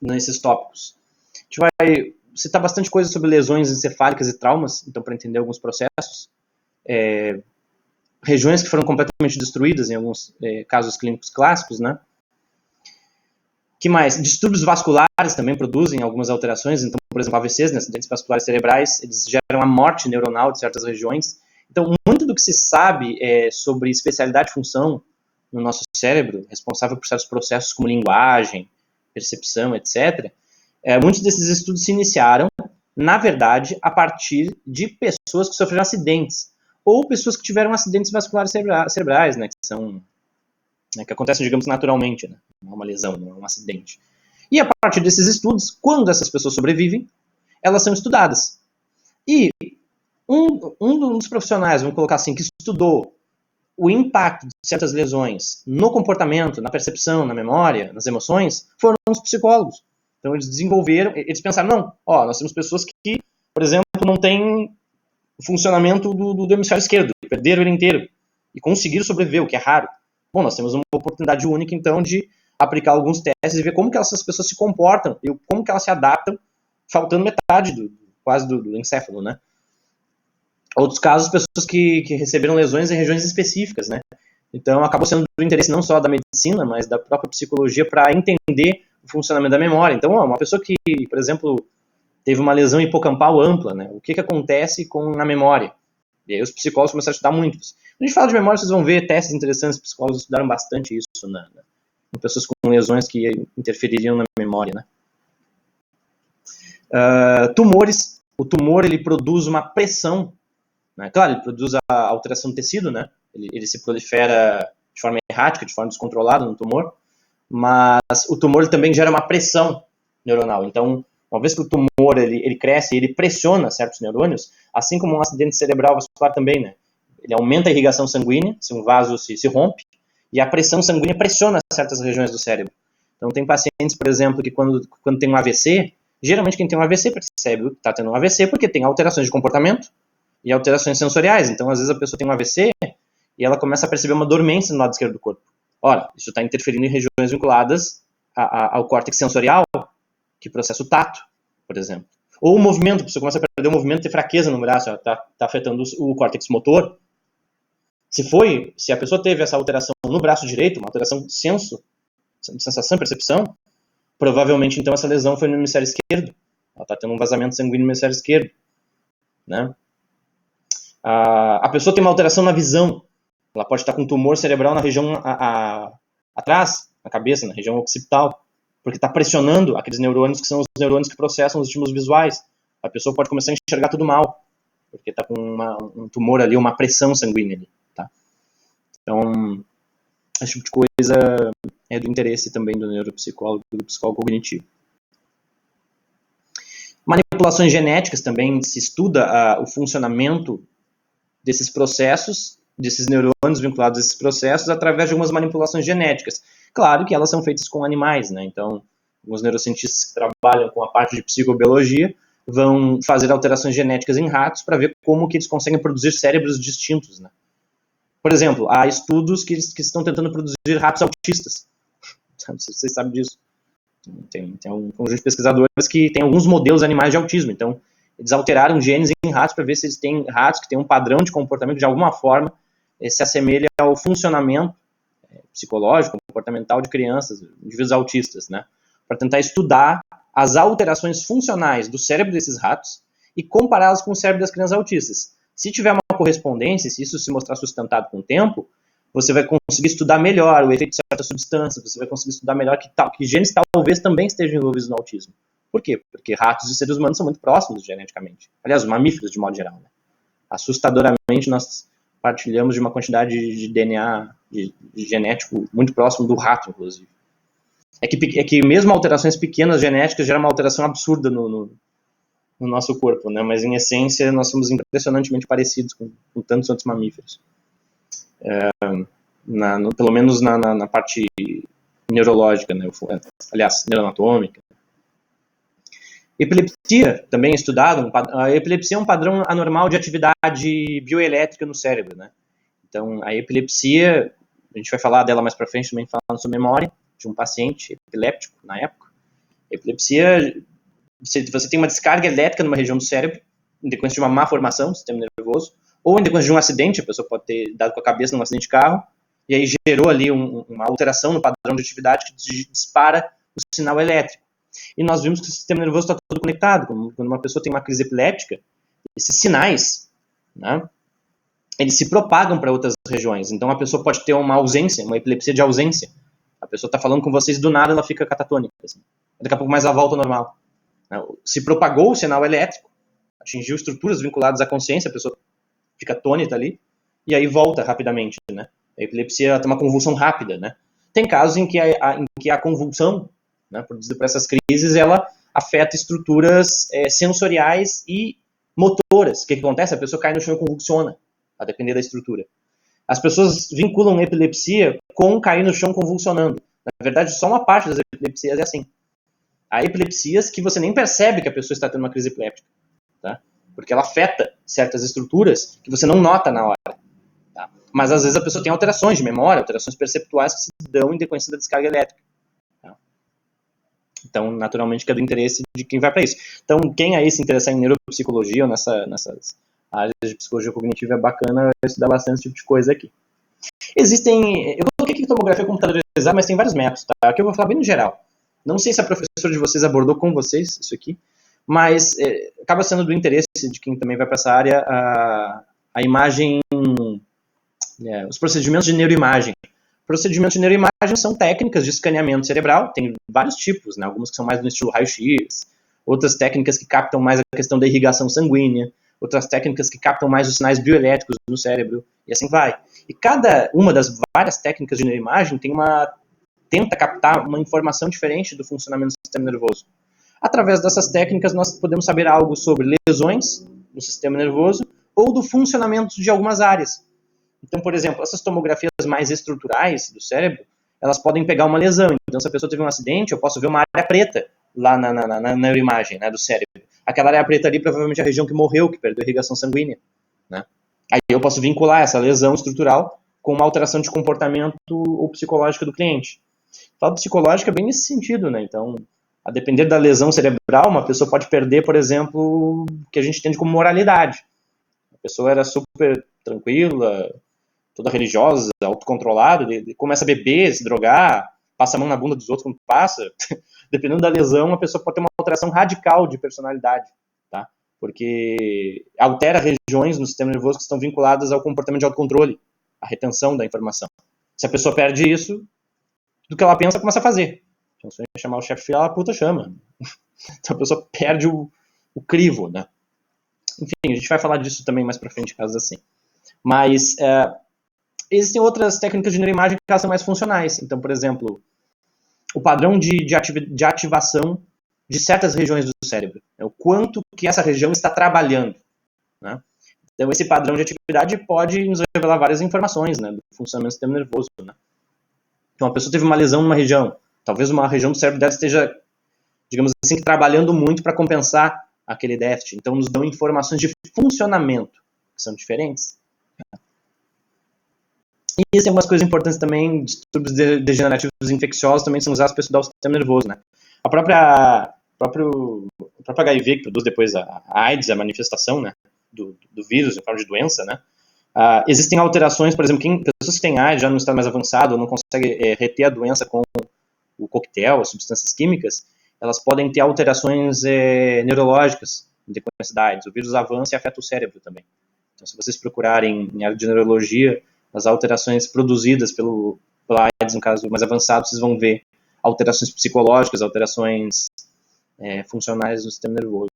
nesses tópicos. A gente vai citar bastante coisa sobre lesões encefálicas e traumas, então, para entender alguns processos. Regiões que foram completamente destruídas em alguns casos clínicos clássicos, né? Que mais? Distúrbios vasculares também produzem algumas alterações. Então, por exemplo, AVCs, né, acidentes vasculares cerebrais, eles geram a morte neuronal de certas regiões. Então, muito do que se sabe sobre especialidade e função no nosso cérebro, responsável por certos processos como linguagem, percepção, etc., muitos desses estudos se iniciaram, na verdade, a partir de pessoas que sofreram acidentes, ou pessoas que tiveram acidentes vasculares cerebrais, né, que acontecem, digamos, naturalmente, né? Não é uma lesão, não é um acidente. E a partir desses estudos, quando essas pessoas sobrevivem, elas são estudadas. E um dos profissionais, vamos colocar assim, que estudou o impacto de certas lesões no comportamento, na percepção, na memória, nas emoções, foram os psicólogos. Então eles desenvolveram, eles pensaram, não, nós temos pessoas que, por exemplo, não têm o funcionamento do hemisfério esquerdo, perderam ele inteiro e conseguiram sobreviver, o que é raro. Bom, nós temos uma oportunidade única, então, de aplicar alguns testes e ver como que essas pessoas se comportam e como que elas se adaptam, faltando metade quase do encéfalo, né? Outros casos, pessoas que receberam lesões em regiões específicas, né? Então, acabou sendo do interesse não só da medicina, mas da própria psicologia para entender o funcionamento da memória. Então, uma pessoa que, por exemplo, teve uma lesão hipocampal ampla, né? O que acontece na memória? E aí os psicólogos começaram a estudar muito. Quando a gente fala de memória, vocês vão ver testes interessantes. Os psicólogos estudaram bastante isso em pessoas com lesões que interfeririam na memória, né? Tumores. O tumor, ele produz uma pressão, né? Claro, ele produz a alteração do tecido, né? Ele se prolifera de forma errática, de forma descontrolada no tumor, mas o tumor ele também gera uma pressão neuronal. Então, uma vez que o tumor ele cresce, ele pressiona certos neurônios, assim como um acidente cerebral vascular também, né? Ele aumenta a irrigação sanguínea, se um vaso se rompe, e a pressão sanguínea pressiona certas regiões do cérebro. Então, tem pacientes, por exemplo, que quando tem um AVC, geralmente quem tem um AVC percebe que está tendo um AVC porque tem alterações de comportamento e alterações sensoriais. Então, às vezes a pessoa tem um AVC e ela começa a perceber uma dormência no lado esquerdo do corpo. Ora, isso está interferindo em regiões vinculadas ao córtex sensorial, que processa o tato, por exemplo. Ou o movimento, a pessoa começa a perder o movimento e fraqueza no braço, está afetando o córtex motor. Se a pessoa teve essa alteração no braço direito, uma alteração de sensação, percepção, provavelmente então essa lesão foi no hemisfério esquerdo. Ela está tendo um vazamento sanguíneo no hemisfério esquerdo, né? A pessoa tem uma alteração na visão. Ela pode estar com um tumor cerebral na região atrás, na cabeça, na região occipital, porque está pressionando aqueles neurônios que são os neurônios que processam os estímulos visuais. A pessoa pode começar a enxergar tudo mal, porque está com um tumor ali, uma pressão sanguínea ali, tá? Então, esse tipo de coisa é do interesse também do neuropsicólogo e do psicólogo cognitivo. Manipulações genéticas também se estuda o funcionamento desses processos, desses neurônios vinculados a esses processos, através de algumas manipulações genéticas. Claro que elas são feitas com animais, né? Então, alguns neurocientistas que trabalham com a parte de psicobiologia vão fazer alterações genéticas em ratos para ver como que eles conseguem produzir cérebros distintos, né? Por exemplo, há estudos que estão tentando produzir ratos autistas. Não sei se vocês sabem disso. Tem um conjunto de pesquisadores que tem alguns modelos animais de autismo. Então, eles alteraram genes em ratos para ver se eles têm ratos que têm um padrão de comportamento que, de alguma forma, se assemelha ao funcionamento psicológico, comportamental de crianças, indivíduos autistas, né? Para tentar estudar as alterações funcionais do cérebro desses ratos e compará-las com o cérebro das crianças autistas. Se tiver uma correspondência, se isso se mostrar sustentado com o tempo, você vai conseguir estudar melhor o efeito de certas substâncias, você vai conseguir estudar melhor que genes talvez também estejam envolvidos no autismo. Por quê? Porque ratos e seres humanos são muito próximos geneticamente. Aliás, os mamíferos, de modo geral, né? Assustadoramente, nós partilhamos de uma quantidade de DNA de genético muito próximo do rato, inclusive. É que mesmo alterações pequenas genéticas geram uma alteração absurda no nosso corpo, né? Mas em essência nós somos impressionantemente parecidos com tantos outros mamíferos. Pelo menos na parte neurológica, né? Aliás, neuroanatômica. Epilepsia, também é estudado. A epilepsia é um padrão anormal de atividade bioelétrica no cérebro, né? Então, a epilepsia, a gente vai falar dela mais para frente também, falando sobre memória de um paciente epiléptico na época. Epilepsia, você tem uma descarga elétrica numa região do cérebro, em decorrência de uma má formação do sistema nervoso, ou em decorrência de um acidente, a pessoa pode ter dado com a cabeça num acidente de carro, e aí gerou ali uma alteração no padrão de atividade que dispara o sinal elétrico. E nós vimos que o sistema nervoso está todo conectado. Quando uma pessoa tem uma crise epiléptica, esses sinais, né, eles se propagam para outras regiões. Então a pessoa pode ter uma ausência, uma epilepsia de ausência. A pessoa está falando com vocês e do nada ela fica catatônica. Assim. Daqui a pouco mais ela volta ao normal. Se propagou o sinal elétrico, atingiu estruturas vinculadas à consciência, a pessoa fica atônita ali, e aí volta rapidamente. Né? A epilepsia tem uma convulsão rápida. Né? Tem casos em que a convulsão, né, produzida por essas crises, ela afeta estruturas sensoriais e motoras. O que acontece? A pessoa cai no chão e convulsiona, a depender da estrutura. As pessoas vinculam epilepsia com cair no chão convulsionando. Na verdade, só uma parte das epilepsias é assim. Há epilepsias que você nem percebe que a pessoa está tendo uma crise epiléptica, tá? Porque ela afeta certas estruturas que você não nota na hora. Tá? Mas às vezes a pessoa tem alterações de memória, alterações perceptuais que se dão em decorrência da descarga elétrica. Tá? Então, naturalmente, que é do interesse de quem vai para isso. Então, quem aí se interessar em neuropsicologia ou nessas áreas de psicologia cognitiva é bacana estudar bastante esse tipo de coisa aqui. Eu coloquei aqui tomografia computadorizada, mas tem vários métodos, tá? Aqui eu vou falar bem no geral. Não sei se a professora de vocês abordou com vocês isso aqui, mas acaba sendo do interesse de quem também vai para essa área a imagem, os procedimentos de neuroimagem. Procedimentos de neuroimagem são técnicas de escaneamento cerebral, tem vários tipos, né? Algumas que são mais no estilo raio-x, outras técnicas que captam mais a questão da irrigação sanguínea, outras técnicas que captam mais os sinais bioelétricos no cérebro, e assim vai. E cada uma das várias técnicas de neuroimagem tenta captar uma informação diferente do funcionamento do sistema nervoso. Através dessas técnicas, nós podemos saber algo sobre lesões no sistema nervoso ou do funcionamento de algumas áreas. Então, por exemplo, essas tomografias mais estruturais do cérebro, elas podem pegar uma lesão. Então, se a pessoa teve um acidente, eu posso ver uma área preta lá na neuroimagem, né, do cérebro. Aquela área preta ali, provavelmente, é a região que morreu, que perdeu a irrigação sanguínea. Né? Aí eu posso vincular essa lesão estrutural com uma alteração de comportamento ou psicológica do cliente. Falo psicológica bem nesse sentido, né? Então, a depender da lesão cerebral, uma pessoa pode perder, por exemplo, o que a gente entende como moralidade. A pessoa era super tranquila, toda religiosa, autocontrolada, começa a beber, se drogar, passa a mão na bunda dos outros quando passa. Dependendo da lesão, a pessoa pode ter uma alteração radical de personalidade, tá? Porque altera regiões no sistema nervoso que estão vinculadas ao comportamento de autocontrole, à retenção da informação. Se a pessoa perde isso, tudo que ela pensa começa a fazer. Então, se a chamar o chefe filha, a puta chama. Então a pessoa perde o crivo, né? Enfim, a gente vai falar disso também mais pra frente, casos assim. Mas existem outras técnicas de neuroimagem que elas são mais funcionais. Então, por exemplo, o padrão de ativação de certas regiões do cérebro. O quanto que essa região está trabalhando. Né? Então, esse padrão de atividade pode nos revelar várias informações, né, do funcionamento do sistema nervoso. Né? Então, a pessoa teve uma lesão numa região. Talvez uma região do cérebro dela esteja, digamos assim, trabalhando muito para compensar aquele déficit. Então, nos dão informações de funcionamento, que são diferentes. E existem algumas coisas importantes também, distúrbios degenerativos infecciosos também são usados para estudar o sistema nervoso, né? O próprio HIV, que produz depois a AIDS, a manifestação, né, do vírus em forma de doença, né? Existem alterações, por exemplo, pessoas que têm AIDS já no estado mais avançado, ou não conseguem reter a doença com o coquetel, as substâncias químicas, elas podem ter alterações neurológicas em decorrência da AIDS. O vírus avança e afeta o cérebro também. Então, se vocês procurarem em área de neurologia, as alterações produzidas pela AIDS, no caso mais avançado, vocês vão ver alterações psicológicas, alterações funcionais no sistema nervoso.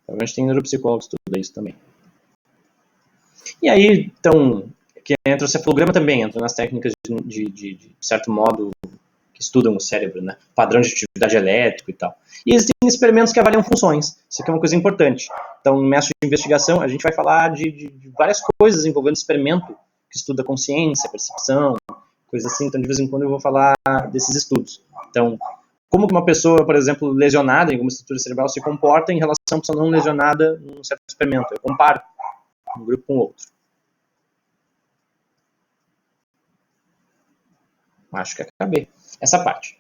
Provavelmente tem neuropsicólogos que estudam isso também. E aí, então, que entra o cefalograma também, entra nas técnicas de certo modo, que estudam o cérebro, né? Padrão de atividade elétrico e tal. E existem experimentos que avaliam funções. Isso aqui é uma coisa importante. Então, no método de investigação, a gente vai falar de várias coisas envolvendo experimento, que estuda consciência, percepção, coisas assim. Então, de vez em quando eu vou falar desses estudos. Então, como que uma pessoa, por exemplo, lesionada em alguma estrutura cerebral se comporta em relação a uma pessoa não lesionada num certo experimento. Eu comparo um grupo com o outro. Acho que acabei essa parte.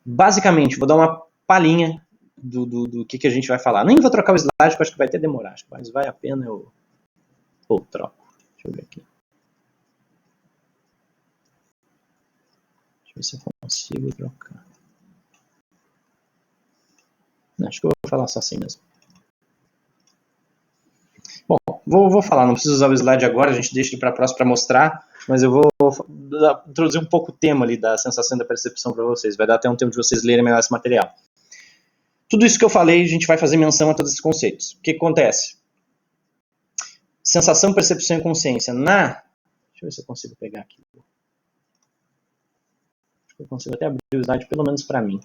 Basicamente, vou dar uma palhinha do que a gente vai falar. Nem vou trocar o slide, porque eu acho que vai até demorar. Mas vai a pena eu troco. Deixa eu ver aqui. Deixa eu ver se eu consigo trocar. Não, acho que eu vou falar só assim mesmo. Bom, vou falar, não preciso usar o slide agora, a gente deixa ele para a próxima para mostrar, mas eu vou introduzir um pouco o tema ali da sensação e da percepção para vocês. Vai dar até um tempo de vocês lerem melhor esse material. Tudo isso que eu falei, a gente vai fazer menção a todos esses conceitos. O que acontece? Sensação, percepção e consciência. Deixa eu ver se eu consigo pegar aqui. Acho que eu consigo até abrir o slide, pelo menos para mim.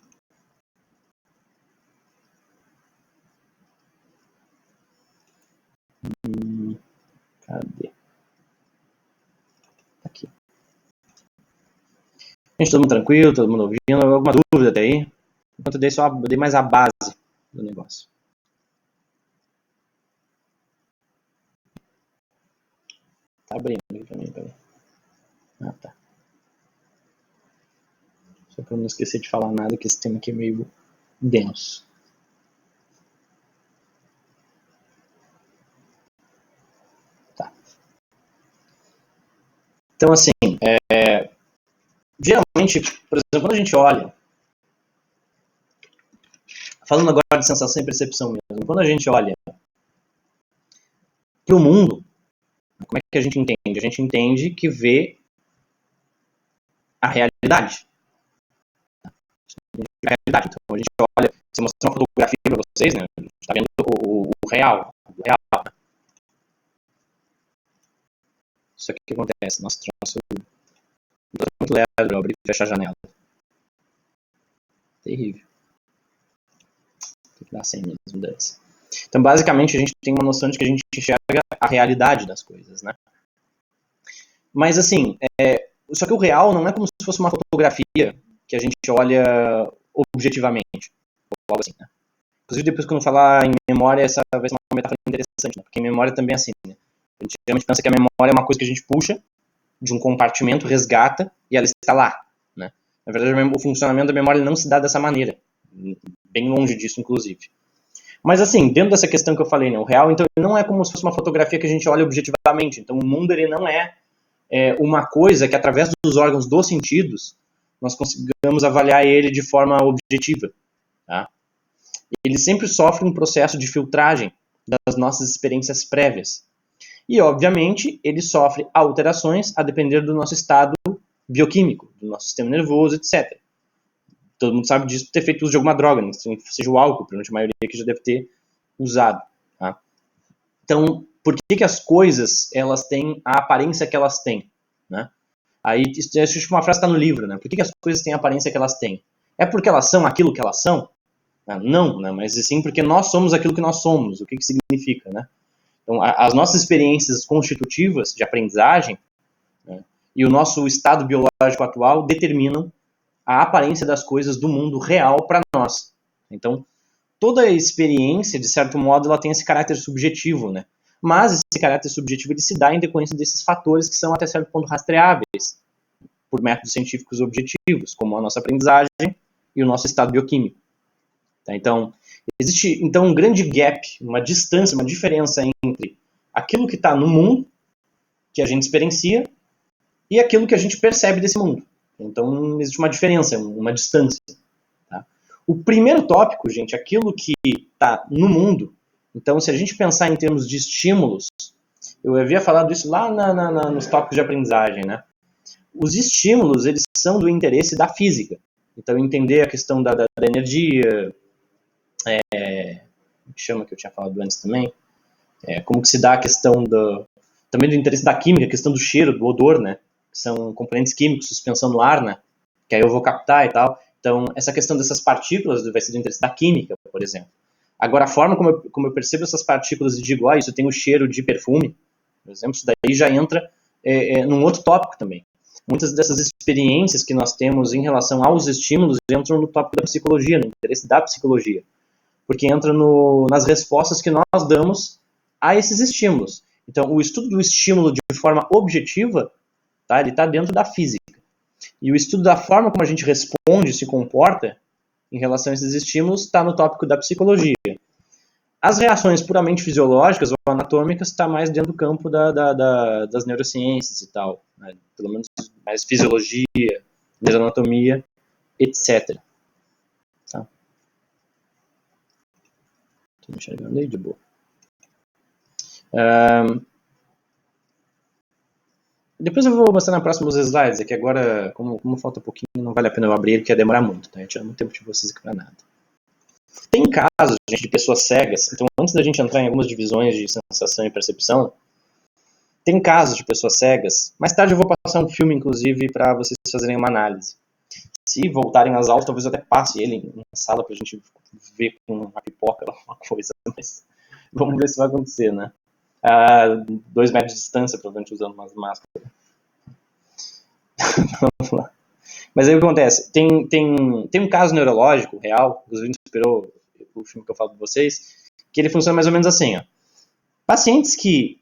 Cadê? Aqui. Gente, todo mundo tranquilo, todo mundo ouvindo. Alguma dúvida até aí? Enquanto eu dei mais a base do negócio. Tá abrindo aqui pra mim, peraí. Ah, tá. Só pra eu não esquecer de falar nada, que esse tema aqui é meio denso. Tá. Então, assim, geralmente, por exemplo, quando a gente olha, falando agora de sensação e percepção mesmo, quando a gente olha para o mundo, como é que a gente entende? A gente entende que vê a realidade. A realidade. Então, a gente olha, se eu mostrar uma fotografia para vocês, né, a gente está vendo o real. Isso aqui que acontece. Nossa, troço muito leve, abrir e fechar a janela. Terrível. Tem que dar 100 mesmo dessa. Então, basicamente, a gente tem uma noção de que a gente enxerga a realidade das coisas, né? Mas, assim, só que o real não é como se fosse uma fotografia que a gente olha objetivamente, ou algo assim, né? Inclusive, depois quando eu falar em memória, essa vai ser uma metáfora interessante, né? Porque em memória também é assim, né? A gente geralmente pensa que a memória é uma coisa que a gente puxa de um compartimento, resgata, e ela está lá, né? Na verdade, o funcionamento da memória não se dá dessa maneira. Bem longe disso, inclusive. Mas, assim, dentro dessa questão que eu falei, né? O real, então, não é como se fosse uma fotografia que a gente olha objetivamente. Então, o mundo, ele não é uma coisa que, através dos órgãos dos sentidos, nós consigamos avaliar ele de forma objetiva, tá? Ele sempre sofre um processo de filtragem das nossas experiências prévias. E, obviamente, ele sofre alterações a depender do nosso estado bioquímico, do nosso sistema nervoso, etc. Todo mundo sabe disso, ter feito uso de alguma droga, né? Seja o álcool, provavelmente a maioria que já deve ter usado. Tá? Então, por que as coisas elas têm a aparência que elas têm? Né? Aí, acho que uma frase está no livro, né? Por que as coisas têm a aparência que elas têm? É porque elas são aquilo que elas são? Não, né? Mas sim porque nós somos aquilo que nós somos. O que significa, né? Então, as nossas experiências constitutivas de aprendizagem, né, e o nosso estado biológico atual determinam a aparência das coisas do mundo real para nós. Então, toda experiência, de certo modo, ela tem esse caráter subjetivo, né? Mas esse caráter subjetivo ele se dá em decorrência desses fatores que são até certo ponto rastreáveis por métodos científicos objetivos, como a nossa aprendizagem e o nosso estado bioquímico. Tá? Então, existe então um grande gap, uma distância, uma diferença entre aquilo que está no mundo, que a gente experiencia, e aquilo que a gente percebe desse mundo. Então, existe uma diferença, uma distância. Tá? O primeiro tópico, gente, aquilo que está no mundo. Então, se a gente pensar em termos de estímulos, eu havia falado isso lá nos tópicos de aprendizagem, né? Os estímulos, eles são do interesse da física. Então, entender a questão da energia, que chama que eu tinha falado antes também, como que se dá a questão Também do interesse da química, a questão do cheiro, do odor, né? Que são componentes químicos, suspensão no ar, né? Que aí eu vou captar e tal. Então, essa questão dessas partículas vai ser do interesse da química, por exemplo. Agora, a forma como eu percebo essas partículas e digo, isso tem o cheiro de perfume, por exemplo, isso daí já entra num outro tópico também. Muitas dessas experiências que nós temos em relação aos estímulos entram no tópico da psicologia, no interesse da psicologia. Porque entra nas respostas que nós damos a esses estímulos. Então, o estudo do estímulo de forma objetiva, tá, ele está dentro da física. E o estudo da forma como a gente responde, se comporta, em relação a esses estímulos, está no tópico da psicologia. As reações puramente fisiológicas ou anatômicas está mais dentro do campo das neurociências e tal. Né? Pelo menos mais fisiologia, neuroanatomia, etc. Tá? Estou enxergando aí de boa. Depois eu vou mostrar na próxima os slides, é que agora, como falta um pouquinho, não vale a pena eu abrir, porque ia demorar muito, tá? Eu tiro muito tempo de vocês aqui para nada. Tem casos, gente, de pessoas cegas, então antes da gente entrar em algumas divisões de sensação e percepção, tem casos de pessoas cegas. Mais tarde eu vou passar um filme, inclusive, para vocês fazerem uma análise. Se voltarem às aulas, talvez eu até passe ele na sala pra gente ver com uma pipoca ou alguma coisa, mas vamos ver se vai acontecer, né? 2 metros de distância, provavelmente usando umas máscaras. Vamos lá. Mas aí o que acontece? Tem um caso neurológico real, inclusive inspirou o filme que eu falo com vocês, que ele funciona mais ou menos assim, ó. Pacientes que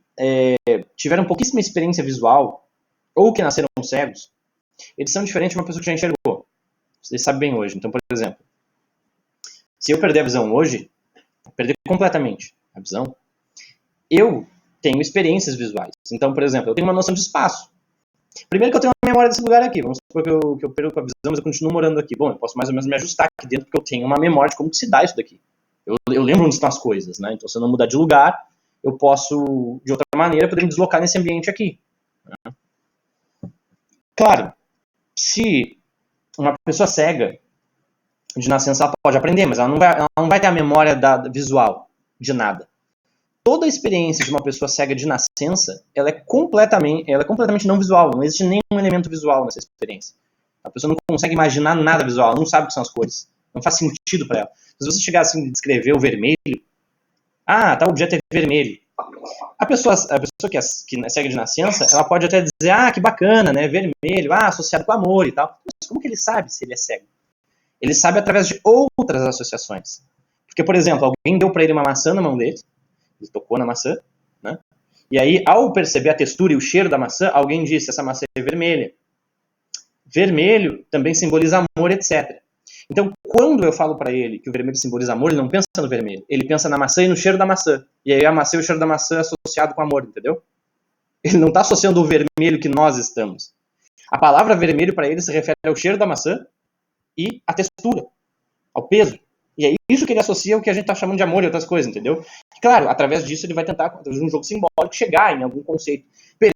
tiveram pouquíssima experiência visual ou que nasceram cegos, eles são diferentes de uma pessoa que já enxergou. Vocês sabem bem hoje. Então, por exemplo, se eu perder a visão hoje, perder completamente a visão, eu tenho experiências visuais. Então, por exemplo, eu tenho uma noção de espaço. Primeiro que eu tenho uma memória desse lugar aqui. Vamos supor que eu perco a visão, mas eu continuo morando aqui. Bom, eu posso mais ou menos me ajustar aqui dentro, porque eu tenho uma memória de como se dá isso daqui. Eu lembro onde estão as coisas, né? Então, se eu não mudar de lugar, eu posso, de outra maneira, poder me deslocar nesse ambiente aqui. Né? Claro, se uma pessoa cega, de nascença, ela pode aprender, mas ela não vai ter a memória visual de nada. Toda a experiência de uma pessoa cega de nascença, ela é completamente não visual. Não existe nenhum elemento visual nessa experiência. A pessoa não consegue imaginar nada visual, ela não sabe o que são as cores. Não faz sentido para ela. Se você chegar assim e descrever o vermelho, tal objeto é vermelho. A pessoa que é cega de nascença, ela pode até dizer, que bacana, né, vermelho, associado com amor e tal. Mas como que ele sabe se ele é cego? Ele sabe através de outras associações. Porque, por exemplo, alguém deu para ele uma maçã na mão dele, ele tocou na maçã, né? E aí, ao perceber a textura e o cheiro da maçã, alguém disse, essa maçã é vermelha. Vermelho também simboliza amor, etc. Então, quando eu falo para ele que o vermelho simboliza amor, ele não pensa no vermelho. Ele pensa na maçã e no cheiro da maçã. E aí a maçã e o cheiro da maçã é associado com amor, entendeu? Ele não está associando o vermelho que nós estamos. A palavra vermelho para ele se refere ao cheiro da maçã e à textura, ao peso. E é isso que ele associa ao que a gente está chamando de amor e outras coisas, entendeu? E, claro, através disso ele vai tentar, através de um jogo simbólico, chegar em algum conceito.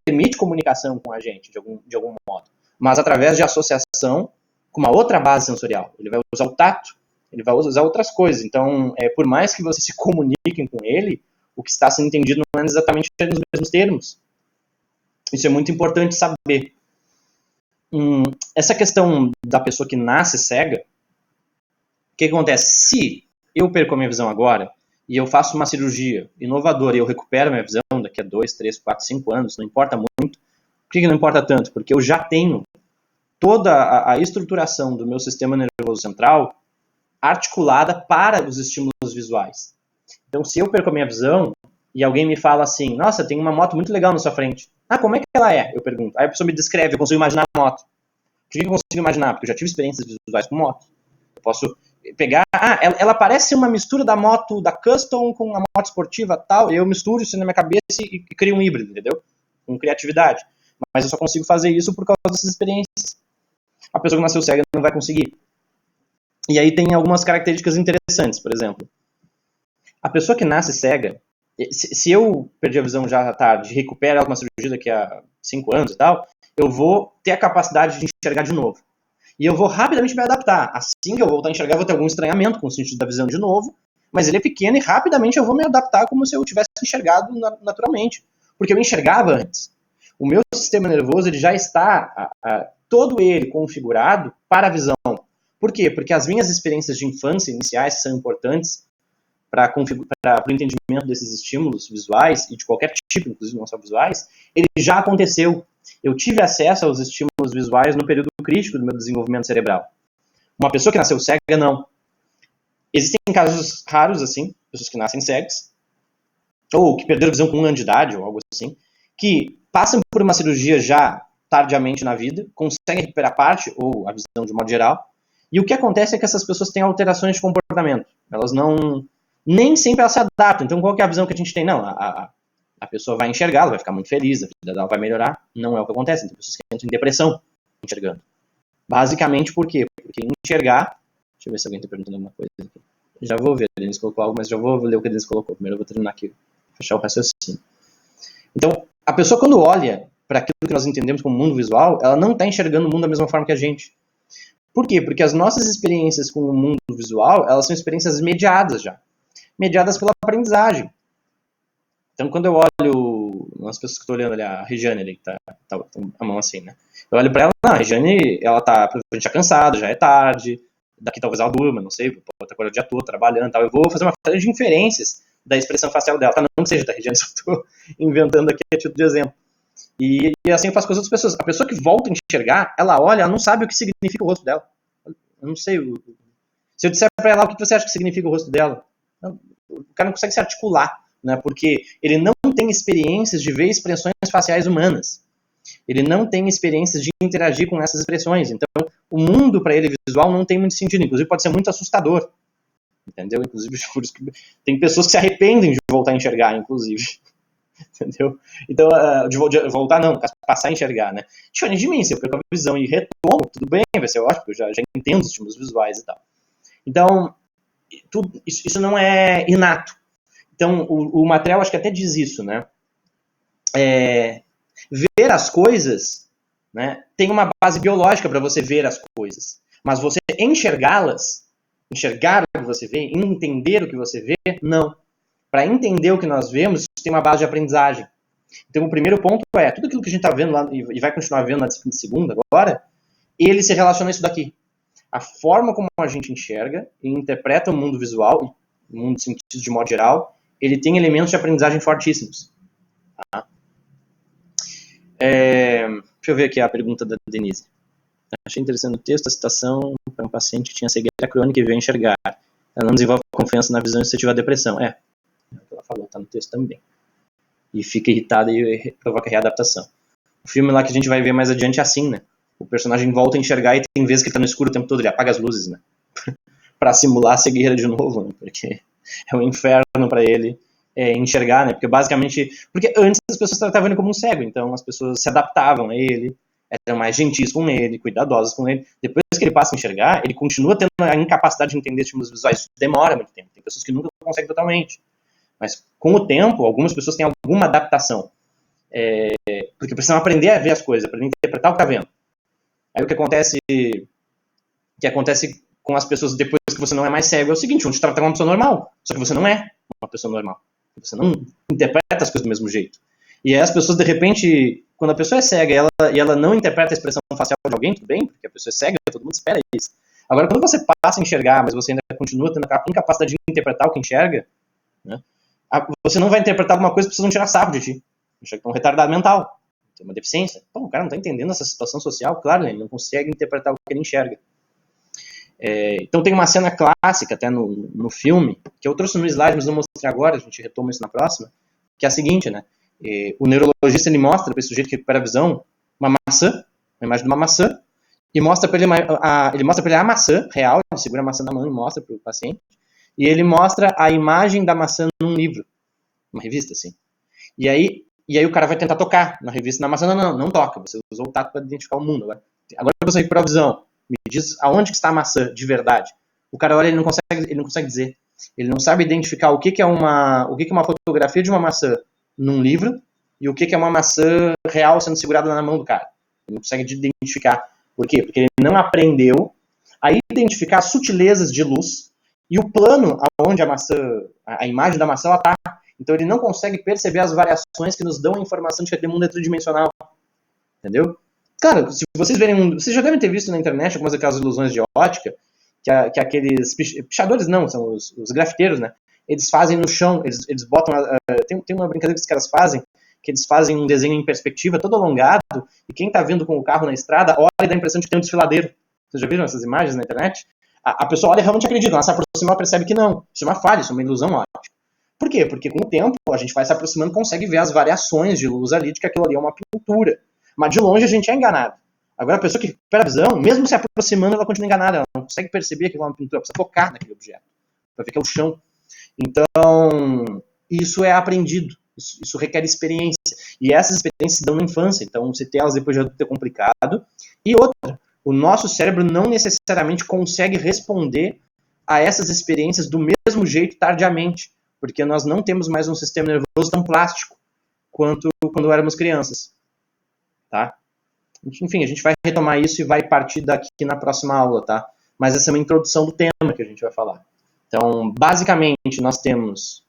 Permite comunicação com a gente, de algum modo. Mas através de associação com uma outra base sensorial. Ele vai usar o tato, ele vai usar outras coisas. Então, por mais que vocês se comuniquem com ele, o que está sendo entendido não é exatamente nos mesmos termos. Isso é muito importante saber. Essa questão da pessoa que nasce cega, o que acontece? Se eu perco a minha visão agora e eu faço uma cirurgia inovadora e eu recupero a minha visão daqui a 2, 3, 4, 5 anos, não importa muito. Por que não importa tanto? Porque eu já tenho toda a estruturação do meu sistema nervoso central articulada para os estímulos visuais. Então, se eu perco a minha visão e alguém me fala assim, nossa, tem uma moto muito legal na sua frente. Como é que ela é? Eu pergunto. Aí a pessoa me descreve, eu consigo imaginar a moto. Por que eu consigo imaginar? Porque eu já tive experiências visuais com moto. Eu posso pegar, ela parece uma mistura da moto da Custom com a moto esportiva tal, e eu misturo isso na minha cabeça e crio um híbrido, entendeu? Com criatividade. Mas eu só consigo fazer isso por causa dessas experiências. A pessoa que nasceu cega não vai conseguir. E aí tem algumas características interessantes, por exemplo. A pessoa que nasce cega, se eu perdi a visão já à tarde, recupero ela com uma cirurgia daqui a 5 anos e tal, eu vou ter a capacidade de enxergar de novo. E eu vou rapidamente me adaptar. Assim que eu voltar a enxergar, eu vou ter algum estranhamento com o sentido da visão de novo, mas ele é pequeno e rapidamente eu vou me adaptar como se eu tivesse enxergado naturalmente. Porque eu enxergava antes. O meu sistema nervoso ele já está todo ele configurado para a visão. Por quê? Porque as minhas experiências de infância iniciais, que são importantes para o entendimento desses estímulos visuais, e de qualquer tipo, inclusive não só visuais, ele já aconteceu. Eu tive acesso aos estímulos visuais no período crítico do meu desenvolvimento cerebral. Uma pessoa que nasceu cega, não. Existem casos raros, assim, pessoas que nascem cegas, ou que perderam a visão com 1 ano de idade, ou algo assim, que passam por uma cirurgia já tardiamente na vida, conseguem recuperar parte, ou a visão de modo geral, e o que acontece é que essas pessoas têm alterações de comportamento. Elas não... Nem sempre elas se adaptam. Então, qual que é a visão que a gente tem? Não, a pessoa vai enxergar, ela vai ficar muito feliz, a vida dela vai melhorar. Não é o que acontece. Tem pessoas que entram em depressão enxergando. Basicamente, por quê? Porque enxergar... Deixa eu ver se alguém está perguntando alguma coisa aqui. Já vou ver, o Denis colocou algo, mas já vou ler o que o Denis colocou. Primeiro eu vou terminar aqui, fechar o raciocínio. Então, a pessoa quando olha para aquilo que nós entendemos como mundo visual, ela não está enxergando o mundo da mesma forma que a gente. Por quê? Porque as nossas experiências com o mundo visual, elas são experiências mediadas já. Mediadas pela aprendizagem. Então, quando eu olho... As pessoas que estão olhando ali, a Regiane ali, que tá a mão assim, né? Eu olho para ela, não, a Regiane, ela tá provavelmente já cansada, já é tarde, daqui talvez ela durma, não sei, pode estar o dia todo trabalhando e tal. Eu vou fazer uma série de inferências da expressão facial dela. Tá, não que seja da Regiane, só estou inventando aqui a título de exemplo. E assim eu faço com as outras pessoas. A pessoa que volta a enxergar, ela olha, ela não sabe o que significa o rosto dela. Eu não sei. Se eu disser para ela o que você acha que significa o rosto dela, o cara não consegue se articular, né? Porque ele não tem experiências de ver expressões faciais humanas. Ele não tem experiências de interagir com essas expressões. Então, o mundo para ele visual não tem muito sentido. Inclusive, pode ser muito assustador. Entendeu? Inclusive, por isso que tem pessoas que se arrependem de voltar a enxergar, inclusive. Entendeu? Então, de voltar não, passar a enxergar, né? Diferente de mim, se eu perco a visão e retomo, tudo bem, vai ser ótimo, eu já entendo os estímulos visuais e tal. Então, isso não é inato. Então, o material acho que até diz isso, né? Ver as coisas, né, tem uma base biológica para você ver as coisas. Mas você enxergá-las, enxergar o que você vê, entender o que você vê, não. Para entender o que nós vemos, isso tem uma base de aprendizagem. Então, o primeiro ponto é, tudo aquilo que a gente está vendo lá, e vai continuar vendo na disciplina de segunda agora, ele se relaciona a isso daqui. A forma como a gente enxerga e interpreta o mundo visual, o mundo de sentidos de modo geral, ele tem elementos de aprendizagem fortíssimos. Tá? Deixa eu ver aqui a pergunta da Denise. Achei interessante o texto, a citação para um paciente que tinha cegueira crônica e veio enxergar. Ela não desenvolve confiança na visão se tiver depressão. É o que ela falou, está no texto também. E fica irritada e provoca readaptação. O filme lá que a gente vai ver mais adiante é assim, né? O personagem volta a enxergar e tem vezes que ele tá no escuro o tempo todo, ele apaga as luzes, né? Pra simular a cegueira de novo, né? Porque é um inferno pra ele enxergar, né? Porque basicamente... Porque antes as pessoas tratavam ele como um cego, então as pessoas se adaptavam a ele, eram mais gentis com ele, cuidadosas com ele. Depois que ele passa a enxergar, ele continua tendo a incapacidade de entender estímulos visuais. Isso demora muito tempo. Tem pessoas que nunca conseguem totalmente. Mas com o tempo, algumas pessoas têm alguma adaptação. Porque precisam aprender a ver as coisas, aprender a interpretar o que está vendo. Aí o que acontece com as pessoas depois que você não é mais cego é o seguinte: vão te tratar como uma pessoa normal, só que você não é uma pessoa normal. Você não interpreta as coisas do mesmo jeito. E aí as pessoas, de repente, quando a pessoa é cega e ela não interpreta a expressão facial de alguém, tudo bem, porque a pessoa é cega, todo mundo espera isso. Agora, quando você passa a enxergar, mas você ainda continua tendo a incapacidade de interpretar o que enxerga, né, você não vai interpretar alguma coisa porque vocês vão tirar sarro de ti. Achar que é um retardado mental, tem uma deficiência. Pô, o cara não está entendendo essa situação social, claro, né? Ele não consegue interpretar o que ele enxerga. Então tem uma cena clássica até no filme, que eu trouxe no slide, mas não mostrei agora, a gente retoma isso na próxima, que é a seguinte, né? O neurologista ele mostra para esse sujeito que recupera a visão uma maçã, uma imagem de uma maçã, e mostra para ele a maçã real, ele segura a maçã na mão e mostra para o paciente, e ele mostra a imagem da maçã num livro, uma revista, assim. E aí o cara vai tentar tocar na revista, na maçã, não toca, você usou o tato para identificar o mundo. Agora que você recuperou a visão, me diz aonde que está a maçã de verdade. O cara olha, ele não consegue dizer. Ele não sabe identificar o que é uma fotografia de uma maçã num livro e o que é uma maçã real sendo segurada na mão do cara. Ele não consegue identificar. Por quê? Porque ele não aprendeu a identificar sutilezas de luz e o plano aonde a imagem da maçã ela tá. Então ele não consegue perceber as variações que nos dão a informação de que aquele mundo é tridimensional. Entendeu? Cara, se vocês verem, vocês já devem ter visto na internet algumas daquelas ilusões de ótica, que aqueles pichadores não, são os grafiteiros, né? Eles fazem no chão, eles botam, tem uma brincadeira que os caras fazem, que eles fazem um desenho em perspectiva todo alongado, e quem tá vindo com o carro na estrada olha e dá a impressão de que tem um desfiladeiro. Vocês já viram essas imagens na internet? A pessoa olha e realmente acredita, ela se aproxima e percebe que não. Isso é uma falha, isso é uma ilusão óptica. Por quê? Porque com o tempo a gente vai se aproximando e consegue ver as variações de luz ali, de que aquilo ali é uma pintura. Mas de longe a gente é enganado. Agora a pessoa que recupera a visão, mesmo se aproximando, ela continua enganada. Ela não consegue perceber que aquilo é uma pintura, ela precisa tocar naquele objeto, para ver que é o chão. Então, isso é aprendido. Isso requer experiência. E essas experiências se dão na infância. Então, você ter elas depois já é complicado. E outra, o nosso cérebro não necessariamente consegue responder a essas experiências do mesmo jeito tardiamente. Porque nós não temos mais um sistema nervoso tão plástico quanto quando éramos crianças. Tá? Enfim, a gente vai retomar isso e vai partir daqui na próxima aula, tá? Mas essa é uma introdução do tema que a gente vai falar. Então, basicamente, nós temos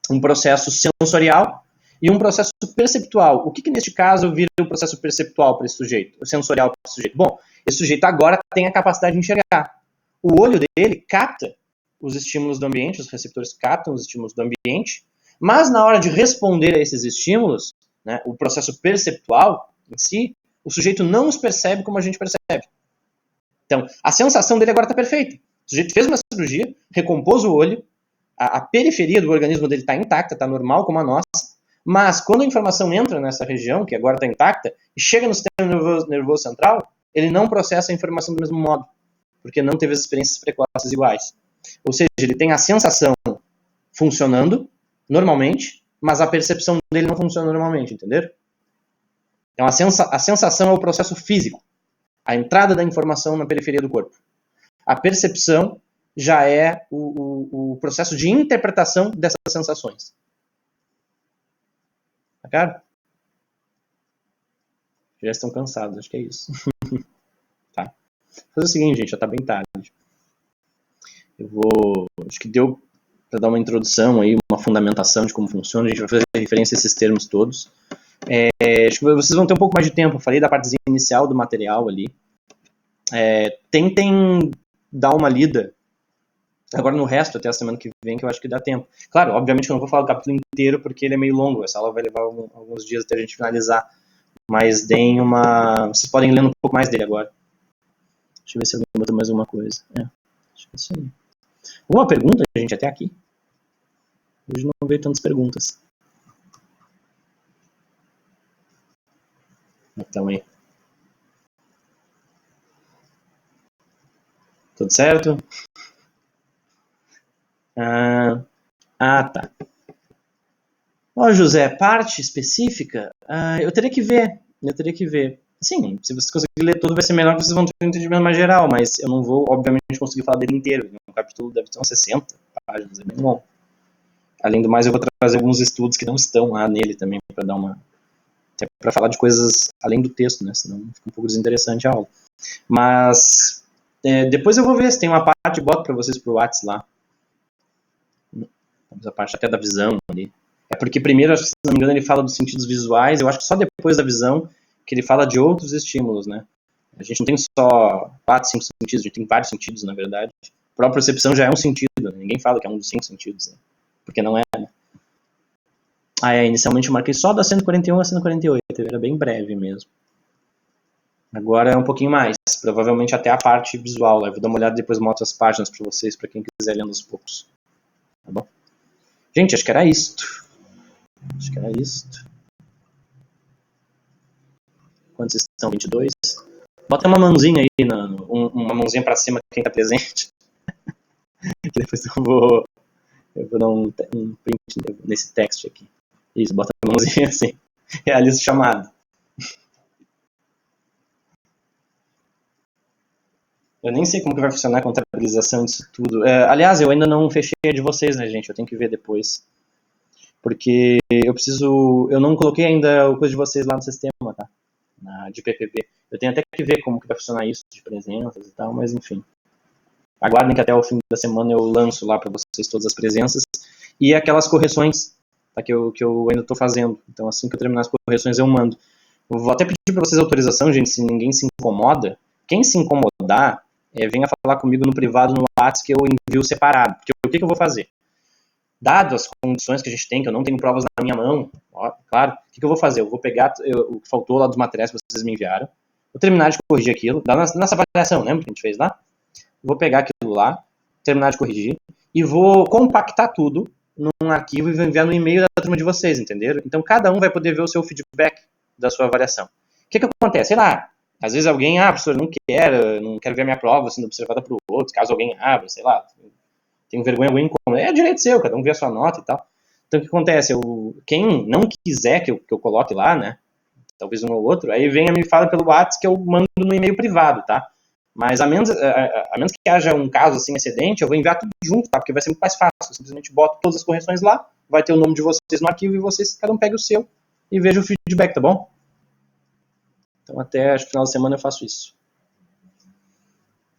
um processo sensorial e um processo perceptual. O que neste caso vira o processo perceptual para esse sujeito? O sensorial para esse sujeito? Bom, esse sujeito agora tem a capacidade de enxergar. O olho dele capta os estímulos do ambiente, os receptores captam os estímulos do ambiente, mas na hora de responder a esses estímulos, né, o processo perceptual em si, o sujeito não os percebe como a gente percebe. Então, a sensação dele agora está perfeita. O sujeito fez uma cirurgia, recompôs o olho, a periferia do organismo dele está intacta, está normal como a nossa, mas quando a informação entra nessa região, que agora está intacta, e chega no sistema nervoso central, ele não processa a informação do mesmo modo, porque não teve as experiências precoces iguais. Ou seja, ele tem a sensação funcionando normalmente, mas a percepção dele não funciona normalmente, entenderam? Então, a sensação é o processo físico, a entrada da informação na periferia do corpo. A percepção já é o processo de interpretação dessas sensações. Tá claro? Já estão cansados, acho que é isso. Tá. Vou fazer o seguinte, gente, já tá bem tarde. Acho que deu para dar uma introdução aí, uma fundamentação de como funciona. A gente vai fazer referência a esses termos todos. Acho que vocês vão ter um pouco mais de tempo. Eu falei da partezinha inicial do material ali. Tentem dar uma lida agora no resto, até a semana que vem, que eu acho que dá tempo. Claro, obviamente que eu não vou falar do capítulo inteiro, porque ele é meio longo. Essa aula vai levar alguns dias até a gente finalizar. Mas deem uma... Vocês podem ler um pouco mais dele agora. Deixa eu ver se alguém botou mais alguma coisa. Acho que é isso aí. Alguma pergunta, gente, até aqui? Hoje não veio tantas perguntas. Então aí. Tudo certo? Tá. Ó, José, parte específica? Eu teria que ver. Sim, se vocês conseguirem ler tudo, vai ser melhor que vocês vão ter um entendimento mais geral, mas eu não vou, obviamente, conseguir falar dele inteiro. Um capítulo deve ter uns 60 páginas, é bem bom. Além do mais, eu vou trazer alguns estudos que não estão lá nele também, para dar uma... até para falar de coisas além do texto, né? Senão fica um pouco desinteressante a aula. Mas depois eu vou ver se tem uma parte, boto para vocês pro WhatsApp lá. A parte até da visão ali. É porque primeiro, se não me engano, ele fala dos sentidos visuais, eu acho que só depois da visão que ele fala de outros estímulos, né? A gente não tem só 4, 5 sentidos, a gente tem vários sentidos, na verdade. A própria percepção já é um sentido, né? Ninguém fala que é um dos 5 sentidos, né? Porque não é, né? Inicialmente eu marquei só da 141 a 148, era bem breve mesmo. Agora é um pouquinho mais, provavelmente até a parte visual, né? Eu vou dar uma olhada e depois mostro as páginas para vocês, para quem quiser lendo aos poucos. Tá bom? Gente, acho que era isto. Quantos estão? 22? Bota uma mãozinha aí, uma mãozinha pra cima quem tá presente. Que depois eu vou dar um print nesse text aqui. Isso, bota a mãozinha assim. Realiza o chamado. Eu nem sei como que vai funcionar a contabilização disso tudo. Aliás, eu ainda não fechei a de vocês, né, gente? Eu tenho que ver depois. Porque eu não coloquei ainda o coisa de vocês lá no sistema, tá? De PPP. Eu tenho até que ver como que vai funcionar isso de presenças e tal, mas enfim. Aguardem que até o fim da semana eu lanço lá para vocês todas as presenças. e aquelas correções, tá, que eu ainda estou fazendo. Então, assim que eu terminar as correções, eu mando. Eu vou até pedir para vocês autorização, gente, se ninguém se incomoda. Quem se incomodar, venha falar comigo no privado, no WhatsApp, que eu envio separado. Porque o que eu vou fazer? Dado as condições que a gente tem, que eu não tenho provas na minha mão, ó, claro, o que eu vou fazer? Eu vou pegar o que faltou lá dos materiais que vocês me enviaram, vou terminar de corrigir aquilo, da nossa avaliação, lembra que a gente fez lá? Vou pegar aquilo lá, terminar de corrigir, e vou compactar tudo num arquivo e vou enviar no e-mail da turma de vocês, entenderam? Então cada um vai poder ver o seu feedback da sua avaliação. O que acontece? Sei lá, às vezes alguém, professor, não quero ver a minha prova sendo observada por outros, caso alguém abra, sei lá, tenho vergonha, alguém incômodo. É direito seu, cada um vê a sua nota e tal. Então o que acontece? Quem não quiser que eu coloque lá, né, talvez um ou outro, aí venha me fala pelo WhatsApp que eu mando no e-mail privado, tá? Mas a menos que haja um caso assim excedente, eu vou enviar tudo junto, tá? Porque vai ser muito mais fácil. Eu simplesmente boto todas as correções lá, vai ter o nome de vocês no arquivo e vocês, cada um pega o seu e veja o feedback, tá bom? Então até acho que final de semana eu faço isso.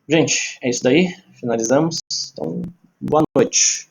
Gente, é isso daí. Finalizamos. Então, boa noite.